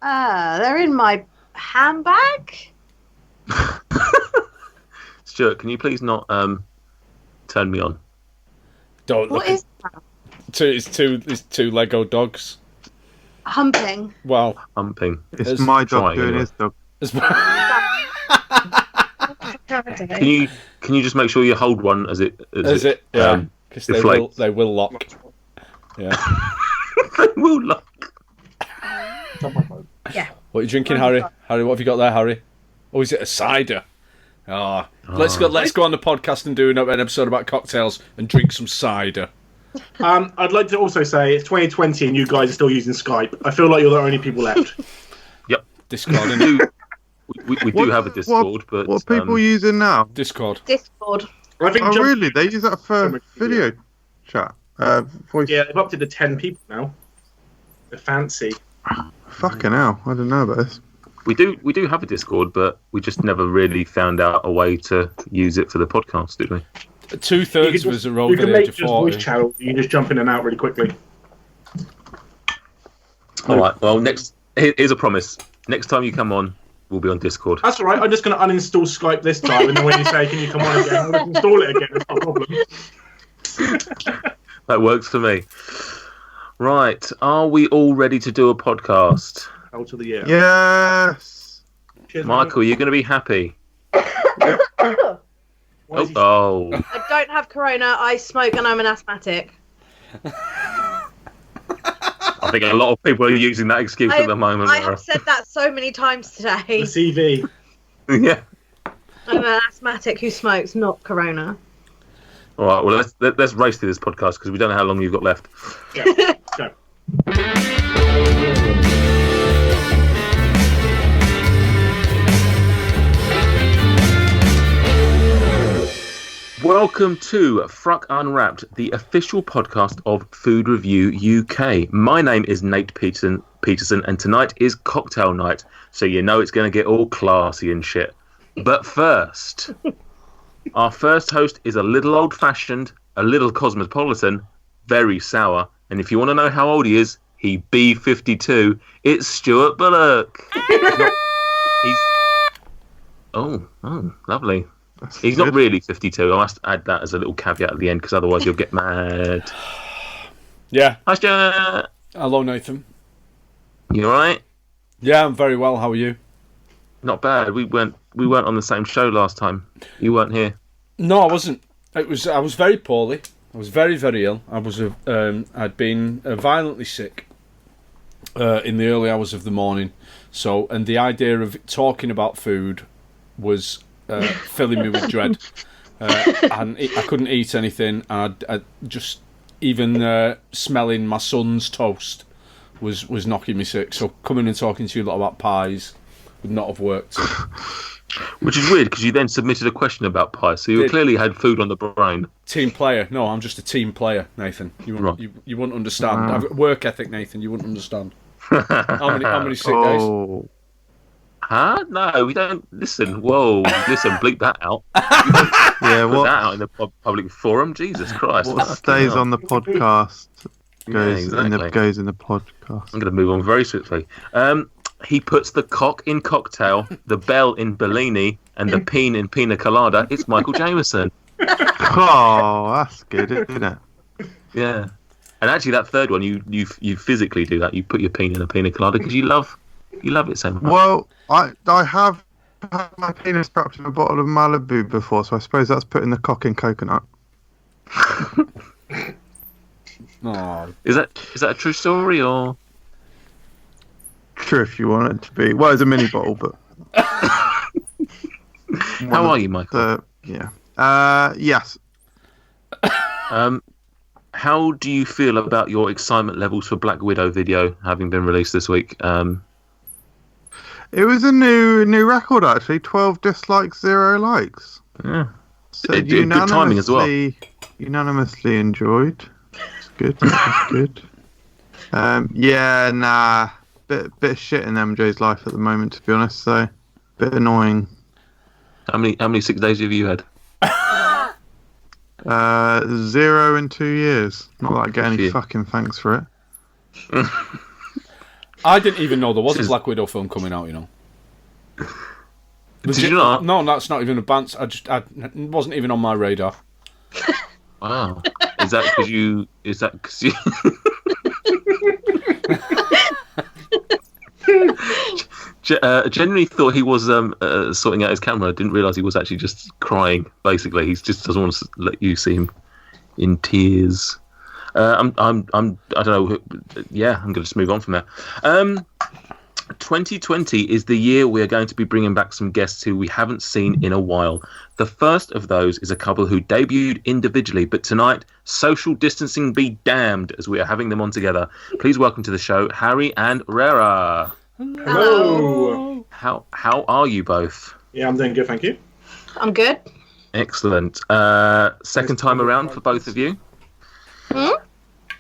They're in my handbag. Stuart, can you please not turn me on? Don't What look. is that? It's two Lego dogs. Humping. Well, Humping. It's my dog doing his dog. Can you just make sure you hold one as it? Yeah, because they will lock. Yeah. They will lock. Yeah. What are you drinking, Harry? Harry, what have you got there, Harry? Oh, is it a cider? Let's go on the podcast and do an episode about cocktails and drink some cider. I'd like to also say it's 2020 and you guys are still using Skype. I feel like you're the only people left. Yep. Discord. We do have a Discord, but what are people using now? Discord. I think really? They use that for video chat, voice. Yeah, they've up to 10 people now. They're fancy. Fucking hell! I didn't know about this. We do have a Discord, but we just never really found out a way to use it for the podcast, did we? 2/3 of us are over the age of 40. You can make just voice channels. You can just jump in and out really quickly. All right. Well, here's a promise. Next time you come on, we'll be on Discord. That's all right. I'm just going to uninstall Skype this time, and then when you say, "Can you come on again?" I'll install it again. It's not a problem. That works for me. Right. Are we all ready to do a podcast? Out of the year. Yes. Cheers, Michael, you're going to be happy. I don't have corona, I smoke, and I'm an asthmatic. I think a lot of people are using that excuse at the moment. I have said that so many times today. The CV. Yeah. I'm an asthmatic who smokes, not corona. All right, well, let's race through this podcast because we don't know how long you've got left. Yeah. Go. Welcome to FRUK Unwrapped, the official podcast of Food Review UK. My name is Nate Peterson, and tonight is cocktail night, so you know it's going to get all classy and shit. But first, our first host is a little old-fashioned, a little cosmopolitan, very sour, and if you want to know how old he is, he be 52. It's Stuart Bullock. Oh, lovely. He's not really 52. I must add that as a little caveat at the end, because otherwise you'll get mad. Yeah. Hi, Stuart. Hello, Nathan. You all right? Yeah, I'm very well. How are you? Not bad. We weren't on the same show last time. You weren't here. No, I wasn't. I was very poorly. I was very, very ill. I'd been violently sick in the early hours of the morning. So, and the idea of talking about food was filling me with dread. I couldn't eat anything. And I just even smelling my son's toast was knocking me sick. So coming and talking to you a lot about pies would not have worked. Which is weird because you then submitted a question about pie, so you clearly had food on the brain. Team player? No, I'm just a team player, Nathan. You wouldn't understand. I've got work ethic, Nathan. You wouldn't understand. How many sick days? Huh? No, we don't. Listen, listen, bleep that out. Yeah, put that out in the public forum. Jesus Christ! What stays on the podcast goes in the podcast. I'm going to move on very swiftly. He puts the cock in cocktail, the bell in Bellini, and the peen in pina colada. It's Michael Jameson. Oh, that's good, isn't it? Yeah. And actually, that third one, you physically do that. You put your peen in a pina colada because you love it so much. Well, I have had my penis wrapped in a bottle of Malibu before, so I suppose that's putting the cock in coconut. Oh. Is that a true story or? True, if you want it to be. Well, it's a mini bottle, but. How are you, Michael? Yes. How do you feel about your excitement levels for Black Widow video having been released this week? It was a new record, actually. 12 dislikes, 0 likes. Yeah. So good timing as well. Unanimously enjoyed. It's good. It's good. Bit of shit in MJ's life at the moment, to be honest. So, bit annoying. How many 6 days have you had? 0 in 2 years. Not that I get any fucking thanks for it. I didn't even know there was a This is- Black Widow film coming out, you know. Did you not? No, that's not even a band. It wasn't even on my radar. Wow. Is that because you? Genuinely thought he was sorting out his camera. I didn't realise he was actually just crying. Basically, he just doesn't want to let you see him in tears. I don't know. Yeah, I'm going to just move on from there. 2020 is the year we are going to be bringing back some guests who we haven't seen in a while. The first of those is a couple who debuted individually, but tonight, social distancing be damned as we are having them on together. Please welcome to the show, Harry and Rerra. Hello. How are you both? Yeah, I'm doing good, thank you. I'm good. Excellent. Second time around for both of you?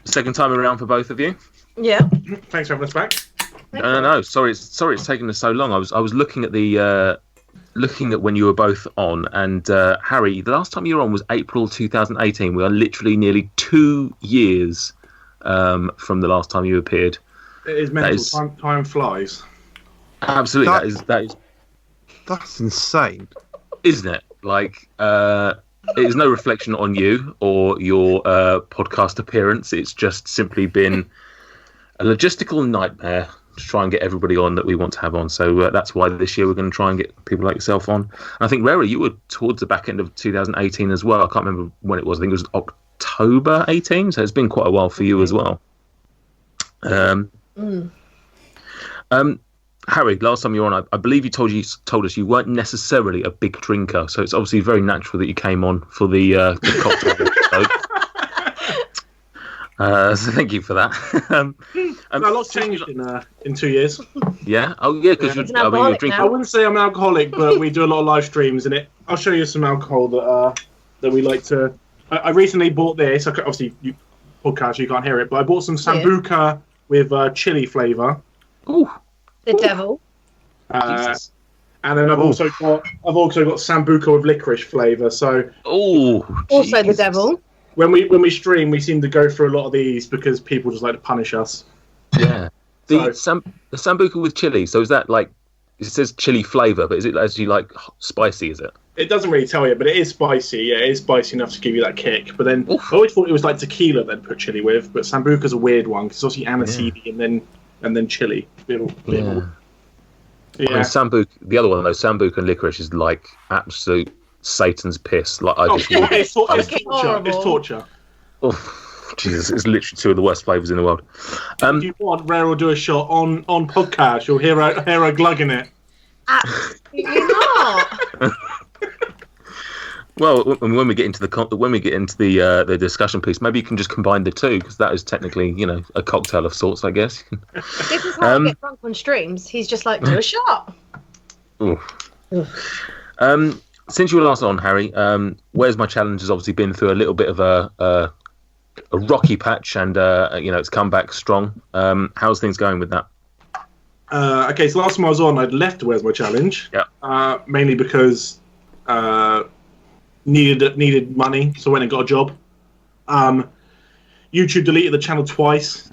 Second time around for both of you? Yeah. Thanks for having us back. No. Sorry, it's taken us so long. I was looking at looking at when you were both on, and Harry, the last time you were on was April 2018. We are literally nearly 2 years from the last time you appeared. It is mental. Time flies. Absolutely, that is. That's insane. Isn't it? Like, it is no reflection on you or your podcast appearance. It's just simply been a logistical nightmare to try and get everybody on that we want to have on. So that's why this year we're going to try and get people like yourself on. And I think, Rerra, you were towards the back end of 2018 as well. I can't remember when it was. I think it was October 18. So it's been quite a while for you as well. Harry, last time you were on, I believe you told us you weren't necessarily a big drinker. So it's obviously very natural that you came on for the cocktail episode. So thank you for that. A lot's changed in 2 years. Yeah. Oh, yeah. Because He's an you're alcoholic drinking. I wouldn't say I'm an alcoholic, but we do a lot of live streams, and I'll show you some alcohol that we like to. I recently bought this. Obviously, podcast you can't hear it, but I bought some sambuca with chili flavour. Ooh. The devil. Jesus. And then I've also got sambuca with licorice flavour. So Also the devil. when we stream, we seem to go through a lot of these because people just like to punish us. Yeah. The sambuca with chili. So is that like, it says chili flavour, but is it actually like spicy? Is it? It doesn't really tell you, but it is spicy. Yeah, it is spicy enough to give you that kick. But then I always thought it was like tequila they'd put chili with, but sambuca's a weird one because it's obviously aniseedy and then chili. Yeah. Yeah. I mean, sambuca. The other one though, sambuca and licorice is like absolute Satan's piss. Like It's torture. horrible. It's torture. Oh, Jesus! It's literally two of the worst flavours in the world. If you want, Rare will do a shot on podcast. You'll hear her glugging it. Absolutely not. Well, when we get into the discussion piece, maybe you can just combine the two because that is technically, a cocktail of sorts, I guess. This is how I get drunk on streams. He's just like, do a shot. Since you were last on, Harry, Where's My Challenge has obviously been through a little bit of a rocky patch, and it's come back strong. How's things going with that? Okay, so last time I was on, I'd left Where's My Challenge. Yeah. Mainly because needed money, so I went and got a job. YouTube deleted the channel twice,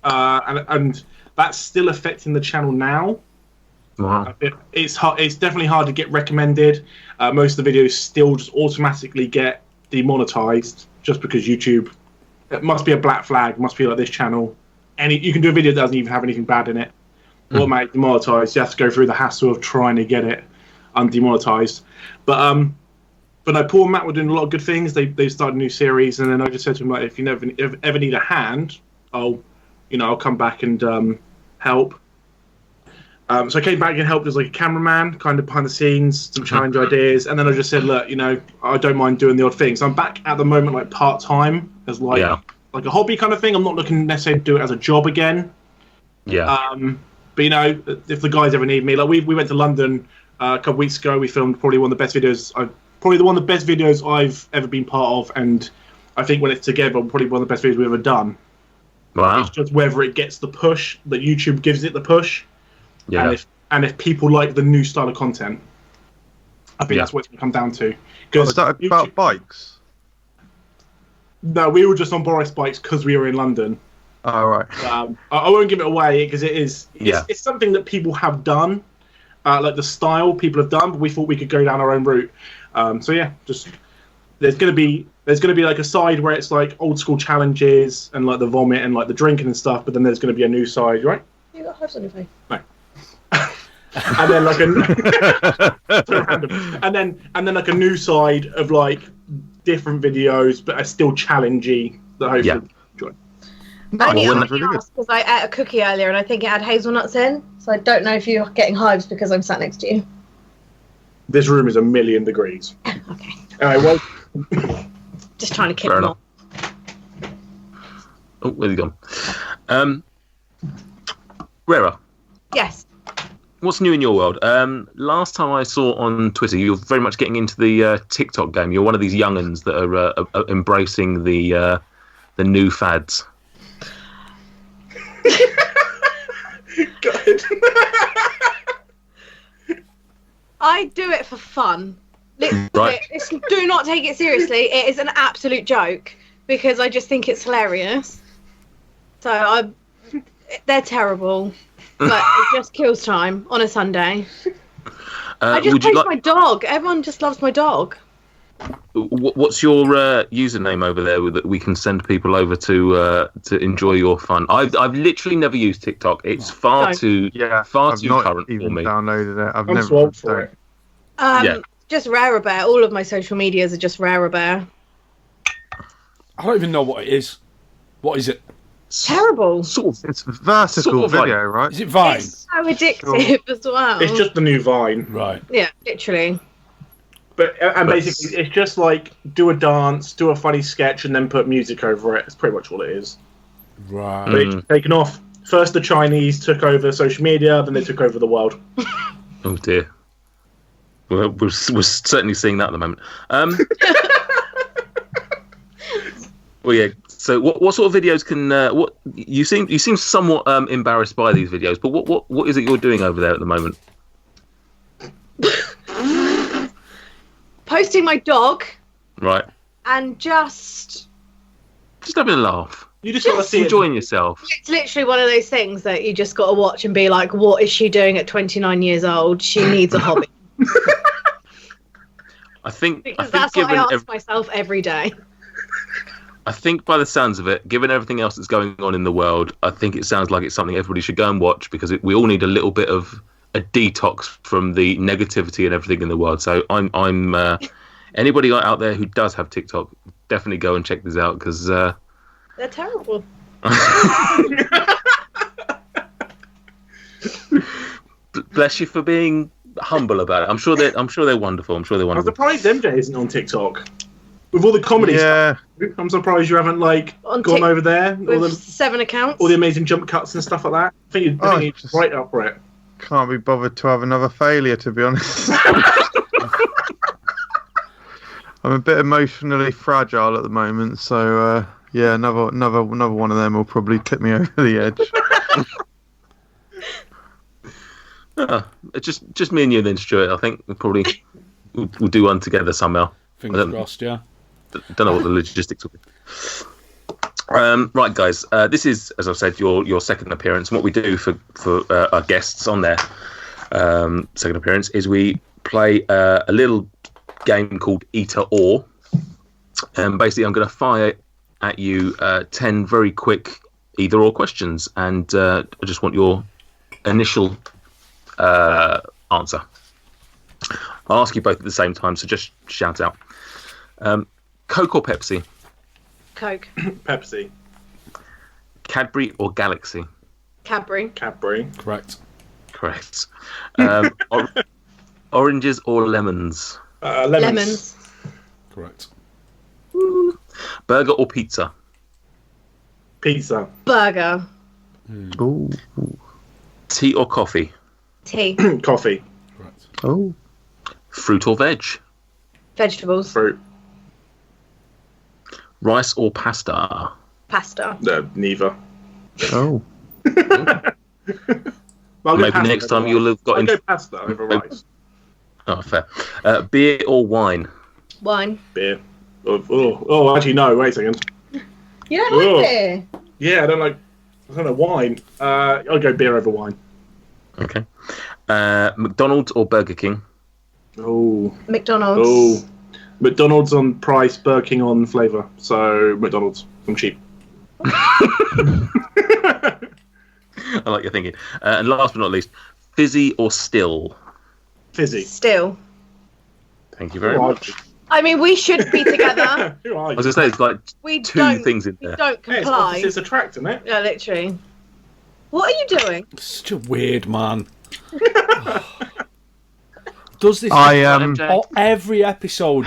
and that's still affecting the channel now. Wow. It's definitely hard to get recommended. Most of the videos still just automatically get demonetized just because YouTube. It must be a black flag. Must be like this channel. You can do a video that doesn't even have anything bad in it. Automatically demonetized. You have to go through the hassle of trying to get it undemonetized. But no, Paul and Matt were doing a lot of good things. They started a new series, and then I just said to him, like, if you ever need a hand, I'll come back and help. So I came back and helped as like a cameraman, kind of behind the scenes, some challenge ideas, and then I just said, look, I don't mind doing the odd thing. So I'm back at the moment like part time as like a hobby kind of thing. I'm not looking necessarily to do it as a job again. Yeah. But if the guys ever need me, like we went to London a couple of weeks ago. We filmed probably one of the best videos I've ever been part of, and I think when it's together, probably one of the best videos we've ever done. Wow. It's just whether it gets the push that YouTube gives it the push. Yeah. And if people like the new style of content, I think that's what it's going to come down to. Is that about bikes? No, we were just on Boris bikes because we were in London. All right. I won't give it away because it's something that people have done, like the style people have done. But we thought we could go down our own route. So yeah, just there's gonna be like a side where it's like old school challenges and like the vomit and like the drinking and stuff. But then there's gonna be a new side, right? You got hives on your face. No. And then like and then like a new side of like different videos, but are still challengey. That hopefully enjoy. I only asked because I ate a cookie earlier and I think it had hazelnuts in, so I don't know if you're getting hives because I'm sat next to you. This room is 1,000,000 degrees. Okay. Anyway, well, just trying to kick them off. Oh, where's he gone? Rerra. Yes. What's new in your world? Last time I saw on Twitter, you're very much getting into the TikTok game. You're one of these young'uns that are embracing the new fads. Good. I do it for fun. Right. Do not take it seriously. It is an absolute joke because I just think it's hilarious. So they're terrible, but it just kills time on a Sunday. I just post my dog. Everyone just loves my dog. What's your username over there that we can send people over to enjoy your fun? I've literally never used TikTok. It's far too current for me. Downloaded it. I've I'm never swamped for it. Just Rerra Bear. All of my social medias are just Rerra Bear. I don't even know what it is. What is it? Terrible. It's a vertical video, right? Is it Vine? It's so addictive as well. It's just the new Vine. Right. Yeah, literally. But basically, it's just like do a dance, do a funny sketch, and then put music over it. That's pretty much all it is. Right. But it's taken off. First, the Chinese took over social media, then they took over the world. Oh dear. We're certainly seeing that at the moment. Well, yeah. So, what sort of videos can what you seem somewhat embarrassed by these videos? But what is it you're doing over there at the moment? Posting my dog. Right. And just having a laugh. You just got to see enjoying yourself. It's literally one of those things that you just got to watch and be like, what is she doing at 29 years old? She needs a hobby. I think that's what I ask myself every day. I think by the sounds of it, given everything else that's going on in the world, I think it sounds like it's something everybody should go and watch because we all need a little bit of a detox from the negativity and everything in the world. So I'm anybody out there who does have TikTok, definitely go and check this out because they're terrible. Bless you for being humble about it. I'm sure they're wonderful. I'm surprised MJ isn't on TikTok with all the comedy stuff. I'm surprised you haven't gone over there with 7 accounts, all the amazing jump cuts and stuff like that. I think you're right up for it. Can't be bothered to have another failure, to be honest. I'm a bit emotionally fragile at the moment, so yeah, another one of them will probably tip me over the edge. Just me and you then, Stuart. I think we'll do one together somehow. Fingers crossed, yeah. Don't know what the logistics will be. Right, guys. This is, as I've said, your second appearance. And what we do for our guests on their second appearance is we play a little game called Either Or. And basically, I'm going to fire at you 10 very quick either or questions, and I just want your initial answer. I'll ask you both at the same time, so just shout out. Coke or Pepsi? Coke. Pepsi. Cadbury or Galaxy? Cadbury. Correct. Oranges or lemons? Lemons. Correct. Burger or pizza? Pizza. Burger. Ooh. Tea or coffee? Tea. Coffee. Correct. Oh. Fruit or veg? Vegetables. Fruit. Rice or pasta? Pasta. No, neither. Oh. Maybe next time you'll have got into pasta over rice. Oh, fair. Beer or wine? Wine. Beer. Oh, actually, no. Wait a second. You don't like beer? Yeah, I don't like I don't know, wine. I'll go beer over wine. Okay. McDonald's or Burger King? Oh. McDonald's. Oh. McDonald's on price, Burger King on flavour. So McDonald's. I'm cheap. I like your thinking. And last but not least, fizzy or still? Fizzy. Still. Thank you very much. I mean, we should be together. Who are I you? was going to say, it's like We two don't, things in we there. don't Hey, it's comply. opposites attract, isn't it? Yeah, literally. What are you doing? Such a weird man. Does this MJ? every episode?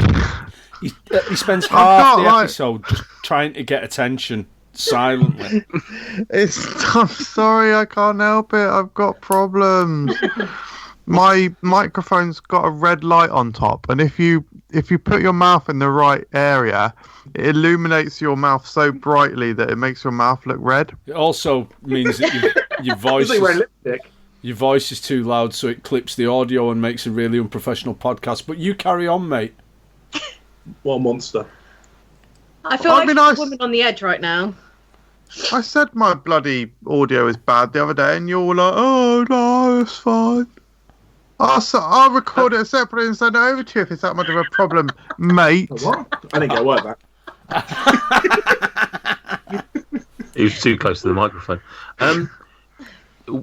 He spends I half can't, the like- episode just trying to get attention silently. I'm sorry, I can't help it. I've got problems. My microphone's got a red light on top, and if you put your mouth in the right area, it illuminates your mouth so brightly that it makes your mouth look red. It also means that your voice It's like wearing is, lipstick. your voice is too loud, so it clips the audio and makes a really unprofessional podcast. But you carry on, mate. What a monster. I feel I like mean, I'm I- a woman on the edge right now. I said my bloody audio is bad the other day, and you're all like, "Oh no, it's fine." I'll record it separately and send it over to you if it's that much of a problem, mate. What? I didn't get a word back. He was too close to the microphone. The MJ,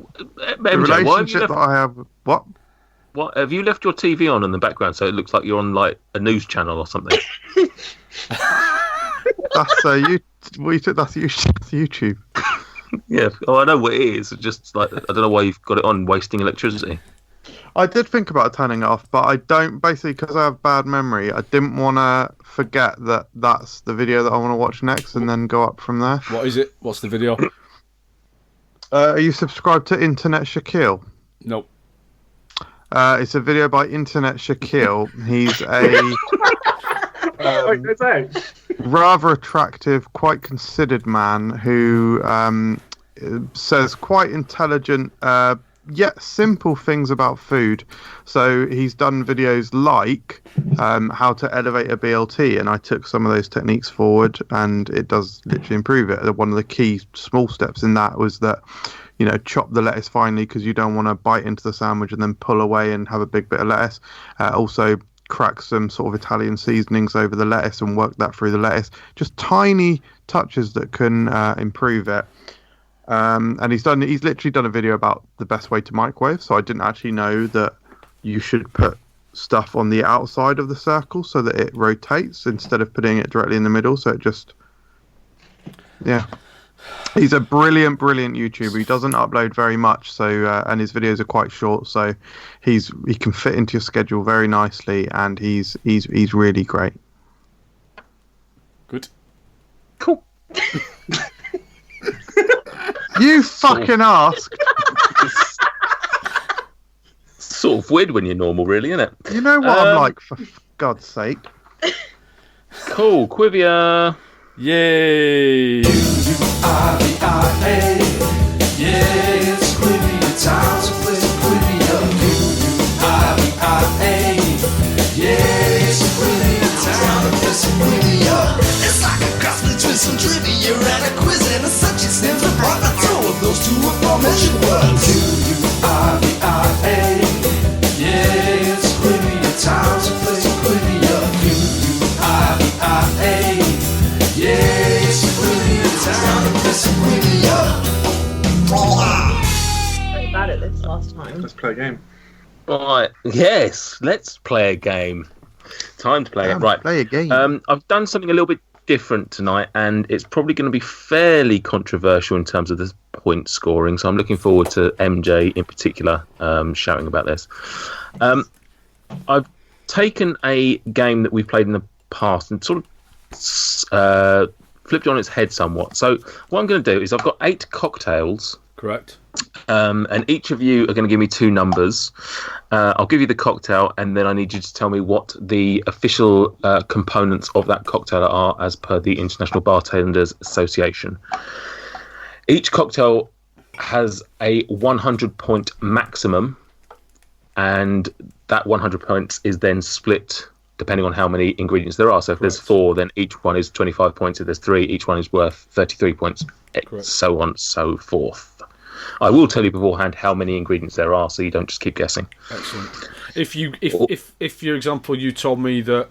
why have you relationship left, that I have. What? what, have you left your TV on in the background so it looks like you're on like a news channel or something? That's that's YouTube. Yeah. Oh, I know what it is. It's just like I don't know why you've got it on, wasting electricity. I did think about turning it off, but I don't, basically because I have bad memory. I didn't want to forget that that's the video that I want to watch next, and then go up from there. What is it? What's the video? Are you subscribed to Internet Shaquille? Nope. It's a video by Internet Shaquille. He's a rather attractive, quite considered man who says quite intelligent, yet simple things about food. So he's done videos like how to elevate a BLT, and I took some of those techniques forward, and it does literally improve it. One of the key small steps in that was that, chop the lettuce finely because you don't want to bite into the sandwich and then pull away and have a big bit of lettuce. Also crack some sort of Italian seasonings over the lettuce and work that through the lettuce. Just tiny touches that can improve it. And he's literally done a video about the best way to microwave. So I didn't actually know that you should put stuff on the outside of the circle so that it rotates instead of putting it directly in the middle. So it just, yeah. He's a brilliant YouTuber. He doesn't upload very much, so and his videos are quite short, so he can fit into your schedule very nicely, and he's really great. Good. Cool. You fucking asked. Sort of weird when you're normal, really, isn't it? You know what I'm like, for God's sake. Cool. Quivia. Yay! Quivia, yeah, it's Quivia time to play Quivia. Yeah, it's Quivia time to play some Quivia. It's like a cross between some trivia and a quiz, and as such it stands apart. The two of those two aforementioned words. Quivia, yeah, it's Quivia time to play some Quivia. Yeah, it's Quivia time to play some Quivia. Pretty bad at this last time. Let's play a game. Right. Yes. Let's play a game. Time to play it. Right. Play a game. I've done something a little bit different tonight, and it's probably going to be fairly controversial in terms of the point scoring. So I'm looking forward to MJ in particular shouting about this. I've taken a game that we've played in the past and sort of flipped it on its head somewhat. So what I'm going to do is I've got 8 cocktails. Correct. And each of you are going to give me 2 numbers. I'll give you the cocktail, and then I need you to tell me what the official components of that cocktail are as per the International Bartenders Association. Each cocktail has a 100-point maximum, and that 100 points is then split depending on how many ingredients there are. So if there's 4, then each one is 25 points. If there's 3, each one is worth 33 points. So on, so forth. I will tell you beforehand how many ingredients there are, so you don't just keep guessing. Excellent. If for example, you told me that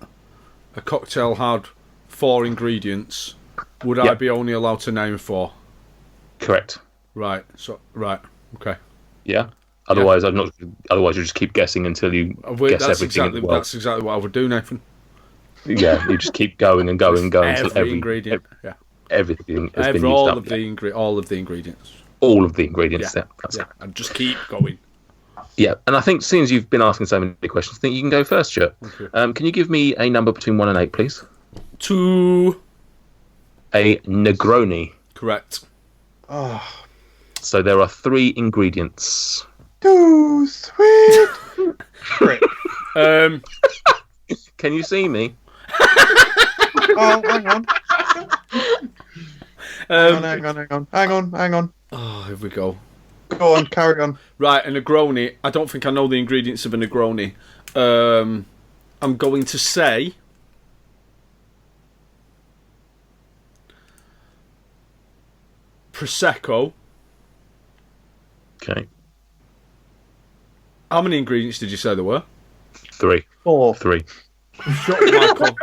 a cocktail had 4 ingredients, would I be only allowed to name 4? Correct. Right. Okay. Yeah. Otherwise, I'm not. Otherwise, you just keep guessing until you guess everything in the world. That's exactly what I would do, Nathan. Yeah, you just keep going and going and going until every ingredient. Everything has been used all up. Of all of the ingredients. All of the ingredients. And just keep going. Yeah, and I think since you've been asking so many questions, I think you can go first, Stuart. Okay. Can you give me a number between 1 and 8, please? 2. A Negroni. Correct. So there are 3 ingredients. Too sweet. Can you see me? Oh, hang on. Hang on. Oh, here we go. Go on, carry on. Right, a Negroni. I don't think I know the ingredients of a Negroni. I'm going to say Prosecco. Okay. How many ingredients did you say there were? 3. 4. 3. Shut Michael.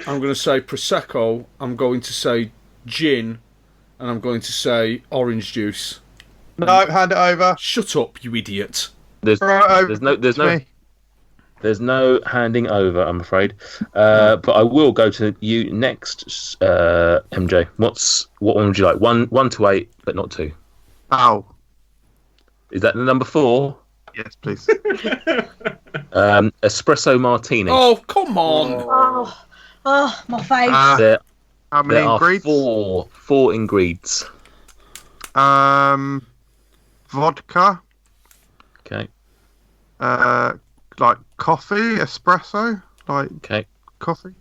I'm going to say Prosecco. I'm going to say gin. And I'm going to say orange juice. No, hand it over. Shut up, you idiot. There's no handing over, I'm afraid. But I will go to you next, MJ. What one would you like? 1 to 8, but not 2. Ow. Is that the number 4? Yes, please. Espresso Martini. Oh, come on. Oh, my face. How many there ingredients? Are 4 ingredients. Vodka. Okay. Like coffee, espresso, like coffee.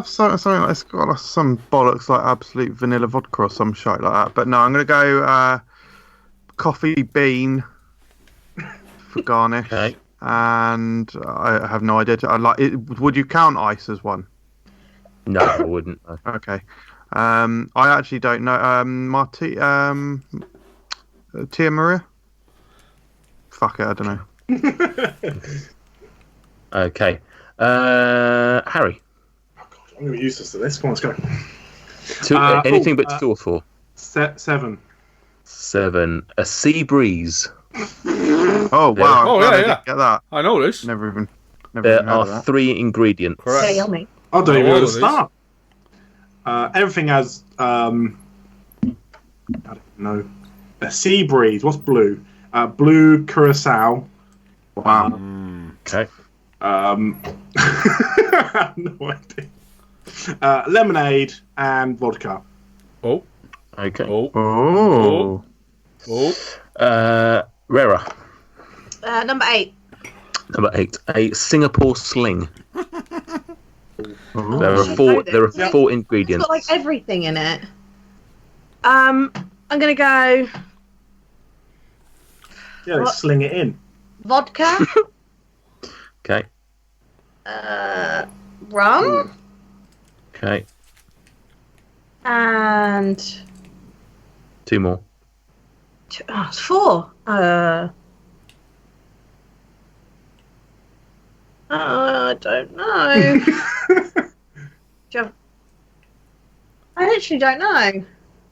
Something like it's got some bollocks like absolute vanilla vodka or some shit like that. But no, I'm gonna go coffee bean for garnish. Okay. And I have no idea. I like it. Would you count ice as one? No, I wouldn't. No. Okay. I actually don't know. Tia Maria? Fuck it, I don't know. Okay. Harry. Oh, God, I'm going to be useless at this. Come on, let's go. 2, anything but 2 or 4? 7. 7. A sea breeze. Oh, wow. Oh, I yeah. didn't get that. I know this. Never even There heard of are that. 3 ingredients. Correct. So yummy. I don't even know where to these. start. Everything has, I don't know, a sea breeze. What's blue? Blue curacao. Wow. Okay. I have no idea. Lemonade and vodka. Oh. Okay. Oh. Rerra. Number 8. Number 8. A Singapore sling. Ooh. There are I 4. know There are this. 4 It's ingredients. got like everything in it. I'm gonna go Yeah, they What? sling it in. vodka, Okay. rum, Okay. and 2 more. it's 4. I don't know. I literally don't know.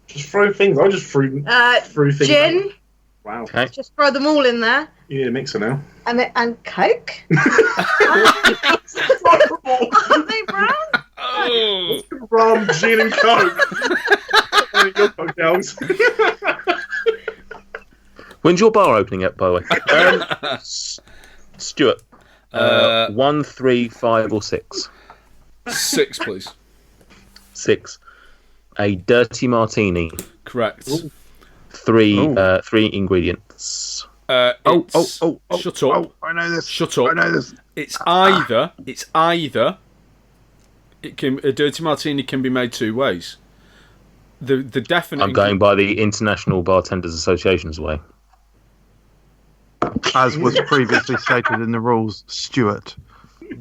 Just throw things. I just threw things. Gin. Wow. Okay. Just throw them all in there. You need a mixer now. And Coke. Are they brown? Oh. Rum, gin, and coke. Your cocktails. When's your bar opening up, by the way? Stuart. 1, 3, 5, or 6? 6, please. 6. A dirty martini. Correct. 3 ingredients. It's, Shut Shut up. Oh, I know this. Shut up. I know this. It's either a dirty martini can be made 2 ways. the definite. I'm going by the International Bartenders Association's way. As was previously stated in the rules, Stuart.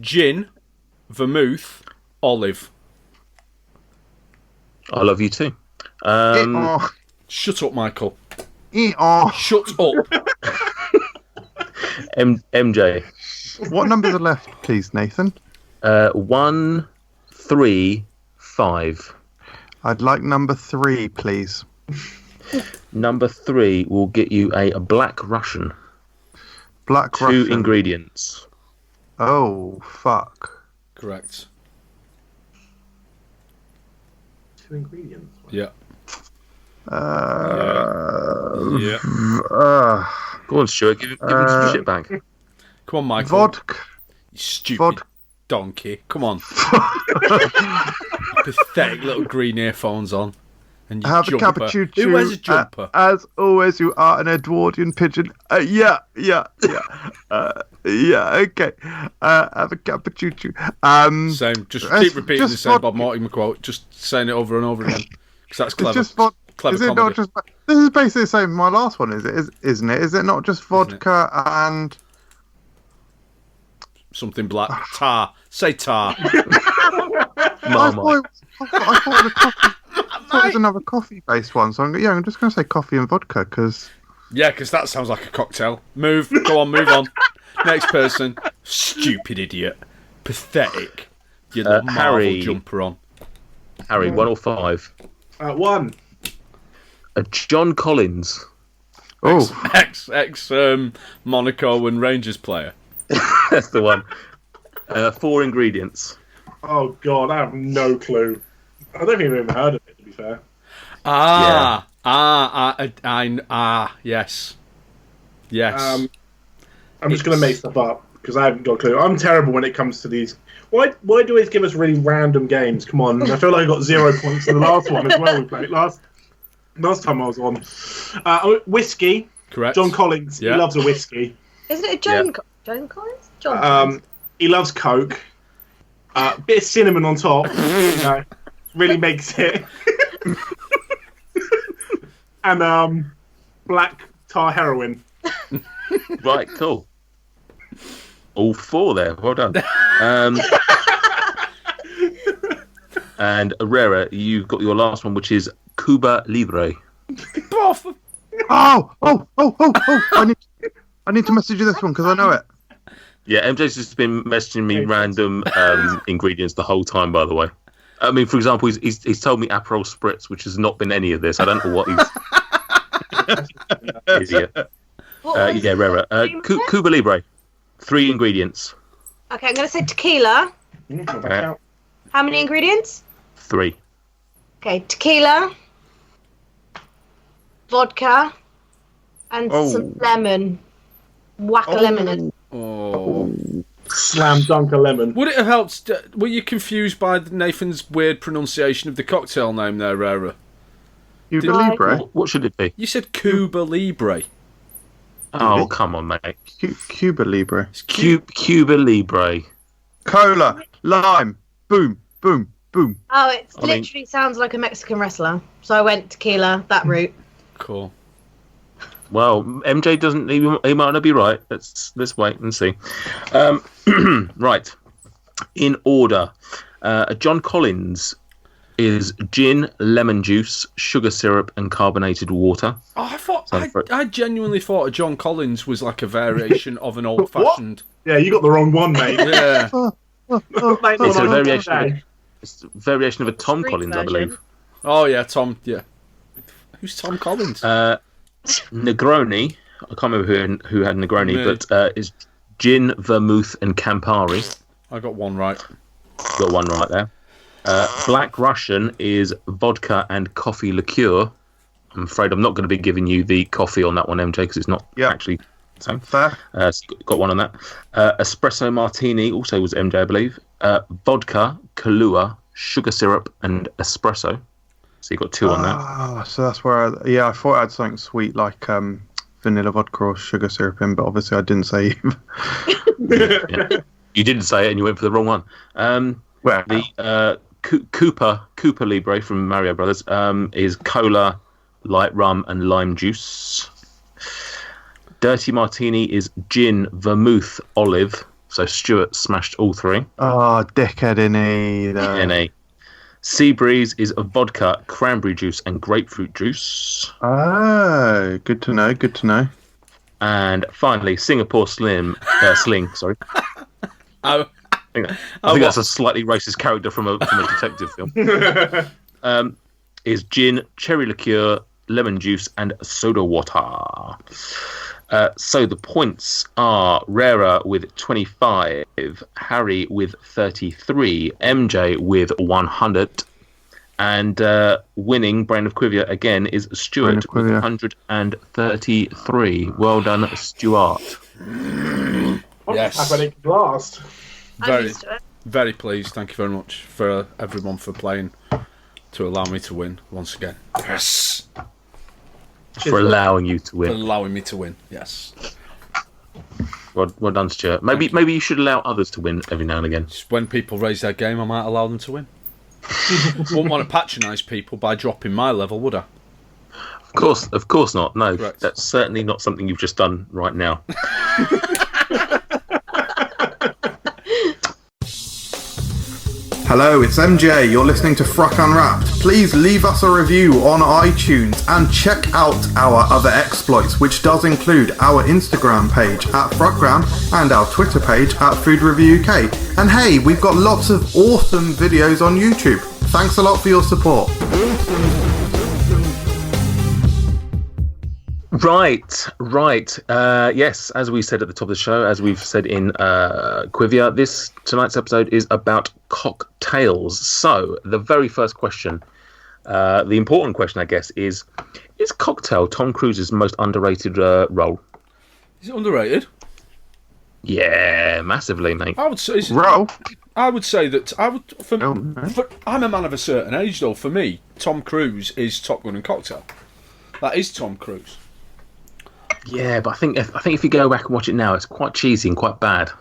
Gin, vermouth, olive. I love you too. Shut up, Michael. Oh. Shut up. MJ. What numbers are left, please, Nathan? 1, 3, 5. I'd like number 3, please. Number 3 will get you a Black Russian. Black 2 Russian. ingredients. Oh, fuck. Correct. 2 ingredients. Yeah. Go on, Stuart. Give him some shit back. Come on, Michael. Vodka. You stupid donkey. Come on. Pathetic little green earphones on. And you Have a jumper. cappuccino. Who wears a jumper? As always, you are an Edwardian pigeon. Yeah, okay. Have a cappuccino. Same. Just keep repeating the same Bob Mortimer quote. Just saying it over and over again. Because that's clever. Just clever is it comedy. not just? This is basically the same as my last one, isn't it? Is it not just vodka and something black? Tar. Say tar. I thought it was another coffee-based one, so I'm just going to say coffee and vodka because. Yeah, because that sounds like a cocktail. Move. Go on. Move on. Next person. Stupid idiot. Pathetic. You little Marvel Harry. Jumper on. Harry, 1 or 5? 1. John Collins. Oh, Ex Monaco and Rangers player. That's the one. 4 ingredients. Oh god, I have no clue. I don't think I've ever heard of it, to be fair. Yes. Yes. I'm just going to make stuff up because I haven't got a clue. I'm terrible when it comes to these. Why do you always give us really random games? Come on, I feel like I got 0 points in the last one as well. We played last time I was on. Whiskey. Correct. John Collins. Yeah. He loves a whiskey. Isn't it John Collins? John Collins. He loves Coke. Bit of cinnamon on top. Really makes it. And black tar heroin. Right, cool. All 4 there. Well done. And Rerra, you've got your last one, which is Kuba Libre. Oh! I need to message you this one because I know it. Yeah, MJ's just been messaging me random ingredients the whole time, by the way. I mean, for example, he's told me Aperol Spritz, which has not been any of this. I don't know what he's... Idiot. Yeah, Rerra. Kuba Libre. 3 ingredients. Okay, I'm going to say tequila. How many ingredients? 3. Okay, tequila, vodka, and some lemon. Whack a lemon in. Oh. Slam dunk a lemon. Would it have helped? Were you confused by Nathan's weird pronunciation of the cocktail name there, Rerra? Cuba Libre? What should it be? You said Kuba Libre. Oh, come on, mate. Cuba Libre. It's cute. Cuba Libre. Cola, lime, boom, boom, boom. Oh, it literally sounds like a Mexican wrestler. So I went tequila, that route. Cool. Well, MJ doesn't. He might not be right. Let's wait and see. Right. In order, John Collins is gin, lemon juice, sugar syrup, and carbonated water. Oh, I genuinely thought a John Collins was like a variation of an old-fashioned. Yeah, you got the wrong one, mate. Yeah. It's a variation of a Tom Street Collins, I version. believe. Oh yeah, Tom. Yeah. Who's Tom Collins? Negroni. I can't remember who had Negroni, Me. but it's gin, vermouth, and Campari. I got one right. Got one right there. Black Russian is vodka and coffee liqueur. I'm afraid I'm not going to be giving you the coffee on that one, MJ, because it's not actually the same. Fair. So got one on that. Espresso Martini also was MJ, I believe. Vodka, Kahlua, sugar syrup, and espresso. So you got 2 on that. Ah, so that's where I thought I had something sweet like vanilla vodka or sugar syrup in, but obviously I didn't say Yeah. You didn't say it and you went for the wrong one. well, The Kuba Libre from Mario Brothers is cola, light rum, and lime juice. Dirty Martini is gin, vermouth, olive. So Stuart smashed all three. Oh, dickhead in NA. Sea Breeze is a vodka, cranberry juice, and grapefruit juice. Oh, good to know. Good to know. And finally, Singapore Sling. Sorry. Oh. I think that's a slightly racist character from a detective film. Is gin, cherry liqueur, lemon juice, and soda water. So the points are Rerra with 25, Harry with 33, MJ with 100, and winning Brain of Quivia again is Stuart with 133. Well done, Stuart. Yes. Athletic blast. Very pleased. Thank you very much for everyone for playing to allow me to win once again. Yes. For allowing you to For win. allowing me to win. Yes. Well done, Stuart. Maybe you should allow others to win every now and again. Just when people raise their game, I might allow them to win. Wouldn't want to patronise people by dropping my level, would I? Of course not. No, Correct. That's certainly not something you've just done right now. Hello, it's MJ. You're listening to FRUK Unwrapped. Please leave us a review on iTunes and check out our other exploits, which does include our Instagram page at FRUKgram and our Twitter page at Food Review UK. And hey, we've got lots of awesome videos on YouTube. Thanks a lot for your support. Right. Yes, as we said at the top of the show, as we've said in Quivia, tonight's episode is about cocktails. So, the very first question, the important question, I guess, is cocktail Tom Cruise's most underrated role? Is it underrated? Yeah, massively, mate. I would say. Role? I would say that No. I'm a man of a certain age, though. For me, Tom Cruise is Top Gun and Cocktail. That is Tom Cruise. Yeah, but I think if you go back and watch it now, it's quite cheesy and quite bad.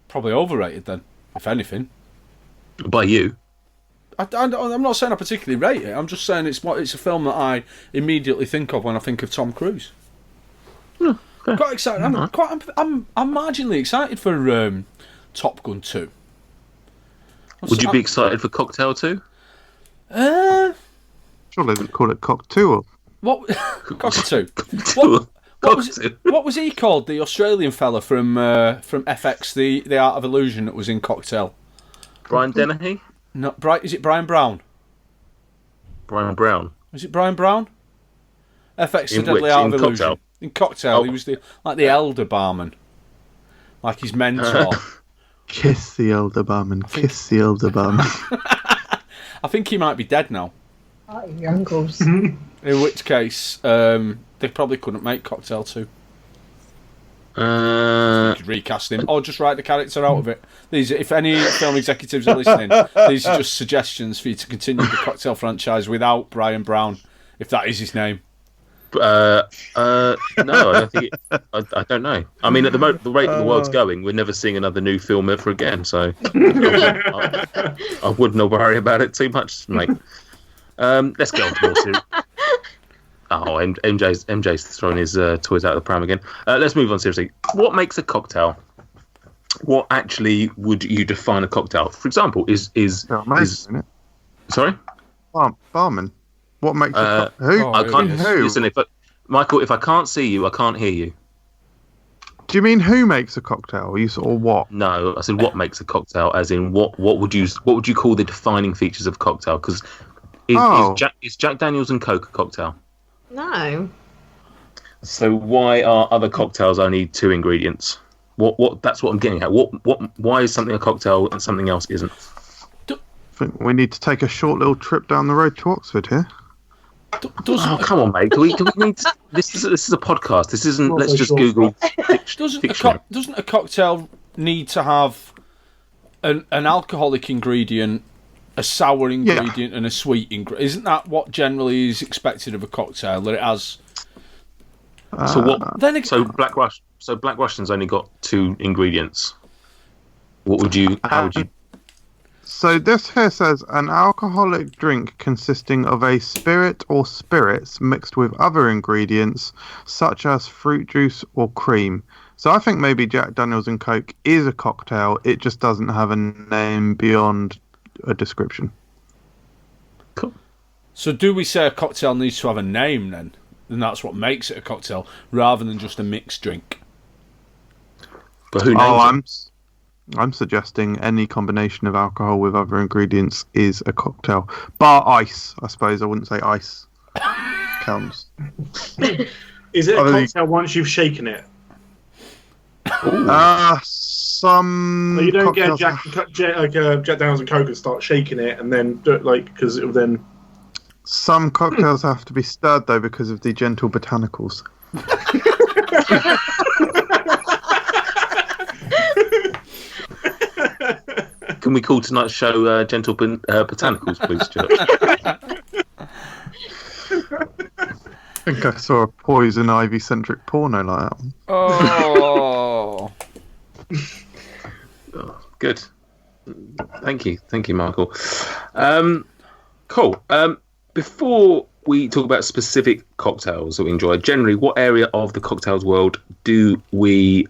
Probably overrated then, if anything. By you. I'm not saying I particularly rate it. I'm just saying it's a film that I immediately think of when I think of Tom Cruise. Quite excited. I'm marginally excited for Top Gun 2. Would you be excited for Cocktail 2? Surely they call it Cocktail. What? Cockatoo. What was he called? The Australian fella from FX, the Art of Illusion that was in Cocktail. Brian Dennehy? No, is it Brian Brown? Brian Brown. Is it Brian Brown? FX, In the Deadly which? Art In of Illusion. Cocktail? In Cocktail, he was the elder barman, like his mentor. Kiss the elder barman. Kiss the elder barman. I think he might be dead now. Your uncles. In which case, they probably couldn't make Cocktail 2. You could recast him, or just write the character out of it. If any film executives are listening, these are just suggestions for you to continue the Cocktail franchise without Brian Brown, if that is his name. No, I don't think. I don't know. I mean, at the moment, the rate the world's going, we're never seeing another new film ever again. So I wouldn't worry about it too much, mate. Let's go on to more serious. Oh, MJ's throwing his toys out of the pram again. Let's move on seriously. What makes a cocktail? What actually would you define a cocktail? For example, is Amazing, isn't it? sorry? Barman. What makes a who? Oh, I can't who? listen. Michael, if I can't see you, I can't hear you. Do you mean who makes a cocktail? Or what? No, I said what makes a cocktail, as in what would you call the defining features of a cocktail? Because is Jack Daniels and Coke a cocktail? No. So why are other cocktails only 2 ingredients? What that's what I'm getting at. Why is something a cocktail and something else isn't? I think we need to take a short little trip down the road to Oxford here. Come on, mate. Do we need to, this is a podcast. This isn't. Let's just Google. Doesn't a cocktail need to have an alcoholic ingredient, a sour ingredient, and a sweet ingredient? Isn't that what generally is expected of a cocktail? That it has. So what? So Black Russian's only got 2 ingredients. What would you? How would you So this here says an alcoholic drink consisting of a spirit or spirits mixed with other ingredients such as fruit juice or cream. So I think maybe Jack Daniels and Coke is a cocktail. It just doesn't have a name beyond a description. Cool. So do we say a cocktail needs to have a name then? And that's what makes it a cocktail, rather than just a mixed drink? But who knows? I'm suggesting any combination of alcohol with other ingredients is a cocktail. Bar ice, I suppose. I wouldn't say ice counts. Is it a cocktail once you've shaken it? Some. No, you don't get Jack Daniels and Coke and start shaking it and then do it because it will then. Some cocktails have to be stirred though because of the gentle botanicals. Can we call tonight's show Gentle Botanicals, please, Stuart? I think I saw a poison ivy centric porno like that one. Oh. Oh, good. Thank you, Michael. Cool. Before we talk about specific cocktails that we enjoy, generally, what area of the cocktails world do we...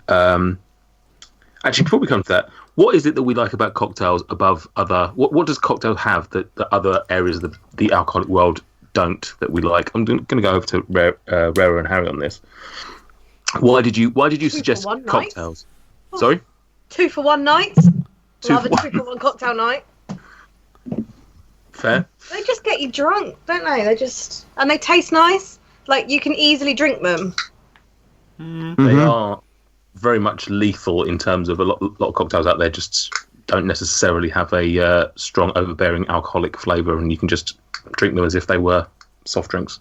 Actually, before we come to that, what is it that we like about cocktails above other... What does cocktail have that other areas of the alcoholic world don't that we like? I'm going to go over to Rerra and Harry on this. Why did you suggest cocktails? Sorry? 2 for 1 night. We'll have a 2 for 1 cocktail night. Fair. They just get you drunk, don't they? And they taste nice. Like, you can easily drink them. They are very much lethal in terms of a lot of cocktails out there just don't necessarily have a strong, overbearing alcoholic flavour, and you can just drink them as if they were soft drinks.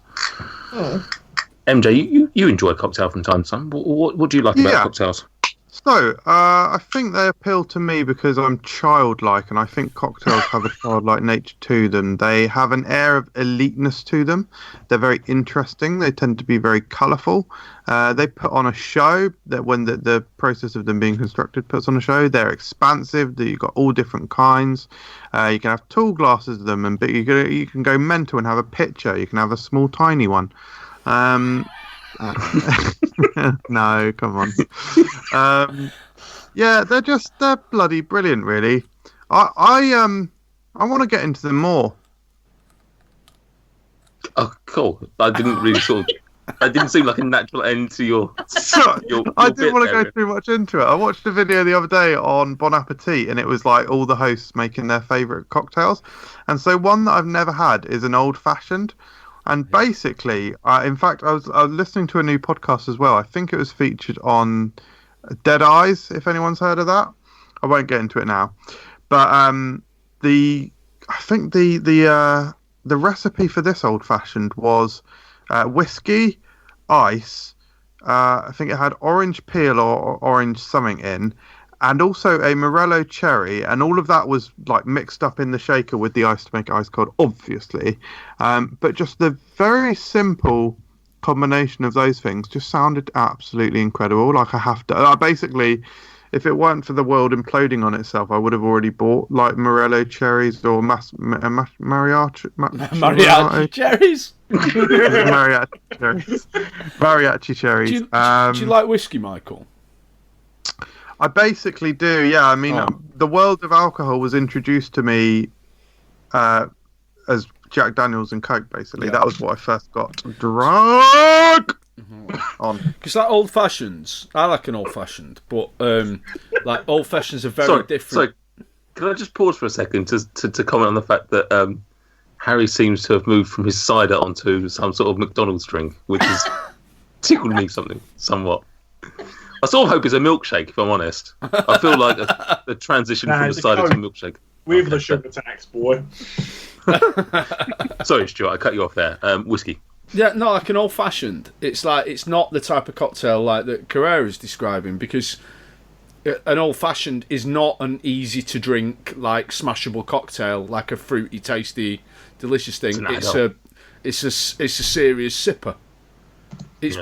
MJ, you enjoy a cocktail from time to time. What do you like about cocktails? So, I think they appeal to me because I'm childlike, and I think cocktails have a childlike nature to them. They have an air of eliteness to them. They're very interesting. They tend to be very colourful. They put on a show that when the process of them being constructed puts on a show. They're expansive. You've got all different kinds. You can have tall glasses of them, and you can go mental and have a pitcher. You can have a small, tiny one. No, come on. Yeah, they're bloody brilliant, really. I want to get into them more. Oh, cool. I didn't really I didn't seem like a natural end to your I didn't want to go too much into it. I watched a video the other day on Bon Appetit, and it was like all the hosts making their favourite cocktails. And so one that I've never had is an old-fashioned. And basically, in fact, I was listening to a new podcast as well. I think it was featured on Dead Eyes, if anyone's heard of that. I won't get into it now. But I think the recipe for this old-fashioned was whiskey, ice. I think it had orange peel or orange something in, and also a Morello cherry, and all of that was like mixed up in the shaker with the ice to make it ice cold, obviously. But just the very simple combination of those things just sounded absolutely incredible. Like I basically, if it weren't for the world imploding on itself, I would have already bought like Morello cherries or mariachi cherries. Mariachi cherries. Do you like whiskey, Michael? I basically do, yeah. I mean, the world of alcohol was introduced to me as Jack Daniels and Coke, basically. Yeah. That was what I first got drunk on. Because like old-fashions, I like an old-fashioned, but like old-fashions are very different. Sorry, can I just pause for a second to comment on the fact that Harry seems to have moved from his cider onto some sort of McDonald's drink, which has tickled me somewhat. I sort of hope it's a milkshake, if I'm honest. I feel like a transition from the cider to a milkshake. With the sugar tax, boy. Sorry, Stuart, I cut you off there. Whiskey. Yeah, no, like an old-fashioned. It's like it's not the type of cocktail like that Carrera's describing, because an old-fashioned is not an easy-to-drink, like smashable cocktail, like a fruity, tasty, delicious thing. It's a serious sipper. It's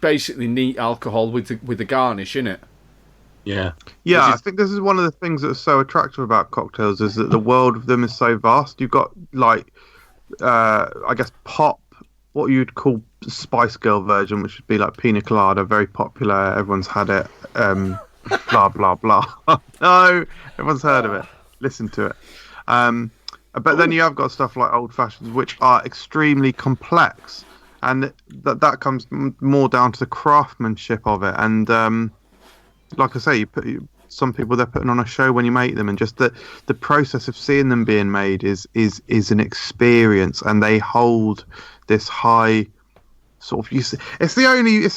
basically neat alcohol with the garnish, isn't it? Yeah. Yeah, I think this is one of the things that's so attractive about cocktails is that the world of them is so vast. You've got like, I guess pop, what you'd call Spice Girl version, which would be like Pina Colada, very popular. Everyone's had it. Blah blah blah. No, everyone's heard of it. Listen to it. But then you have got stuff like old fashions, which are extremely complex, and that comes more down to the craftsmanship of it. And like I say, some people, they're putting on a show when you make them, and just the process of seeing them being made is an experience, and they hold this high sort of. It's the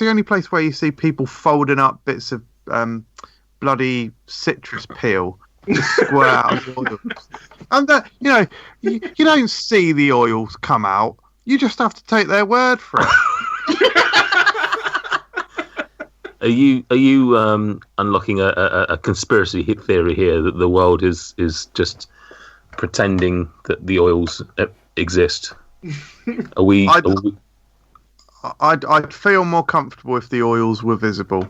only place where you see people folding up bits of bloody citrus peel. Squirt out the oils. And you don't see the oils come out. You just have to take their word for it. Are you unlocking a conspiracy theory here that the world is just pretending that the oils exist? I'd feel more comfortable if the oils were visible.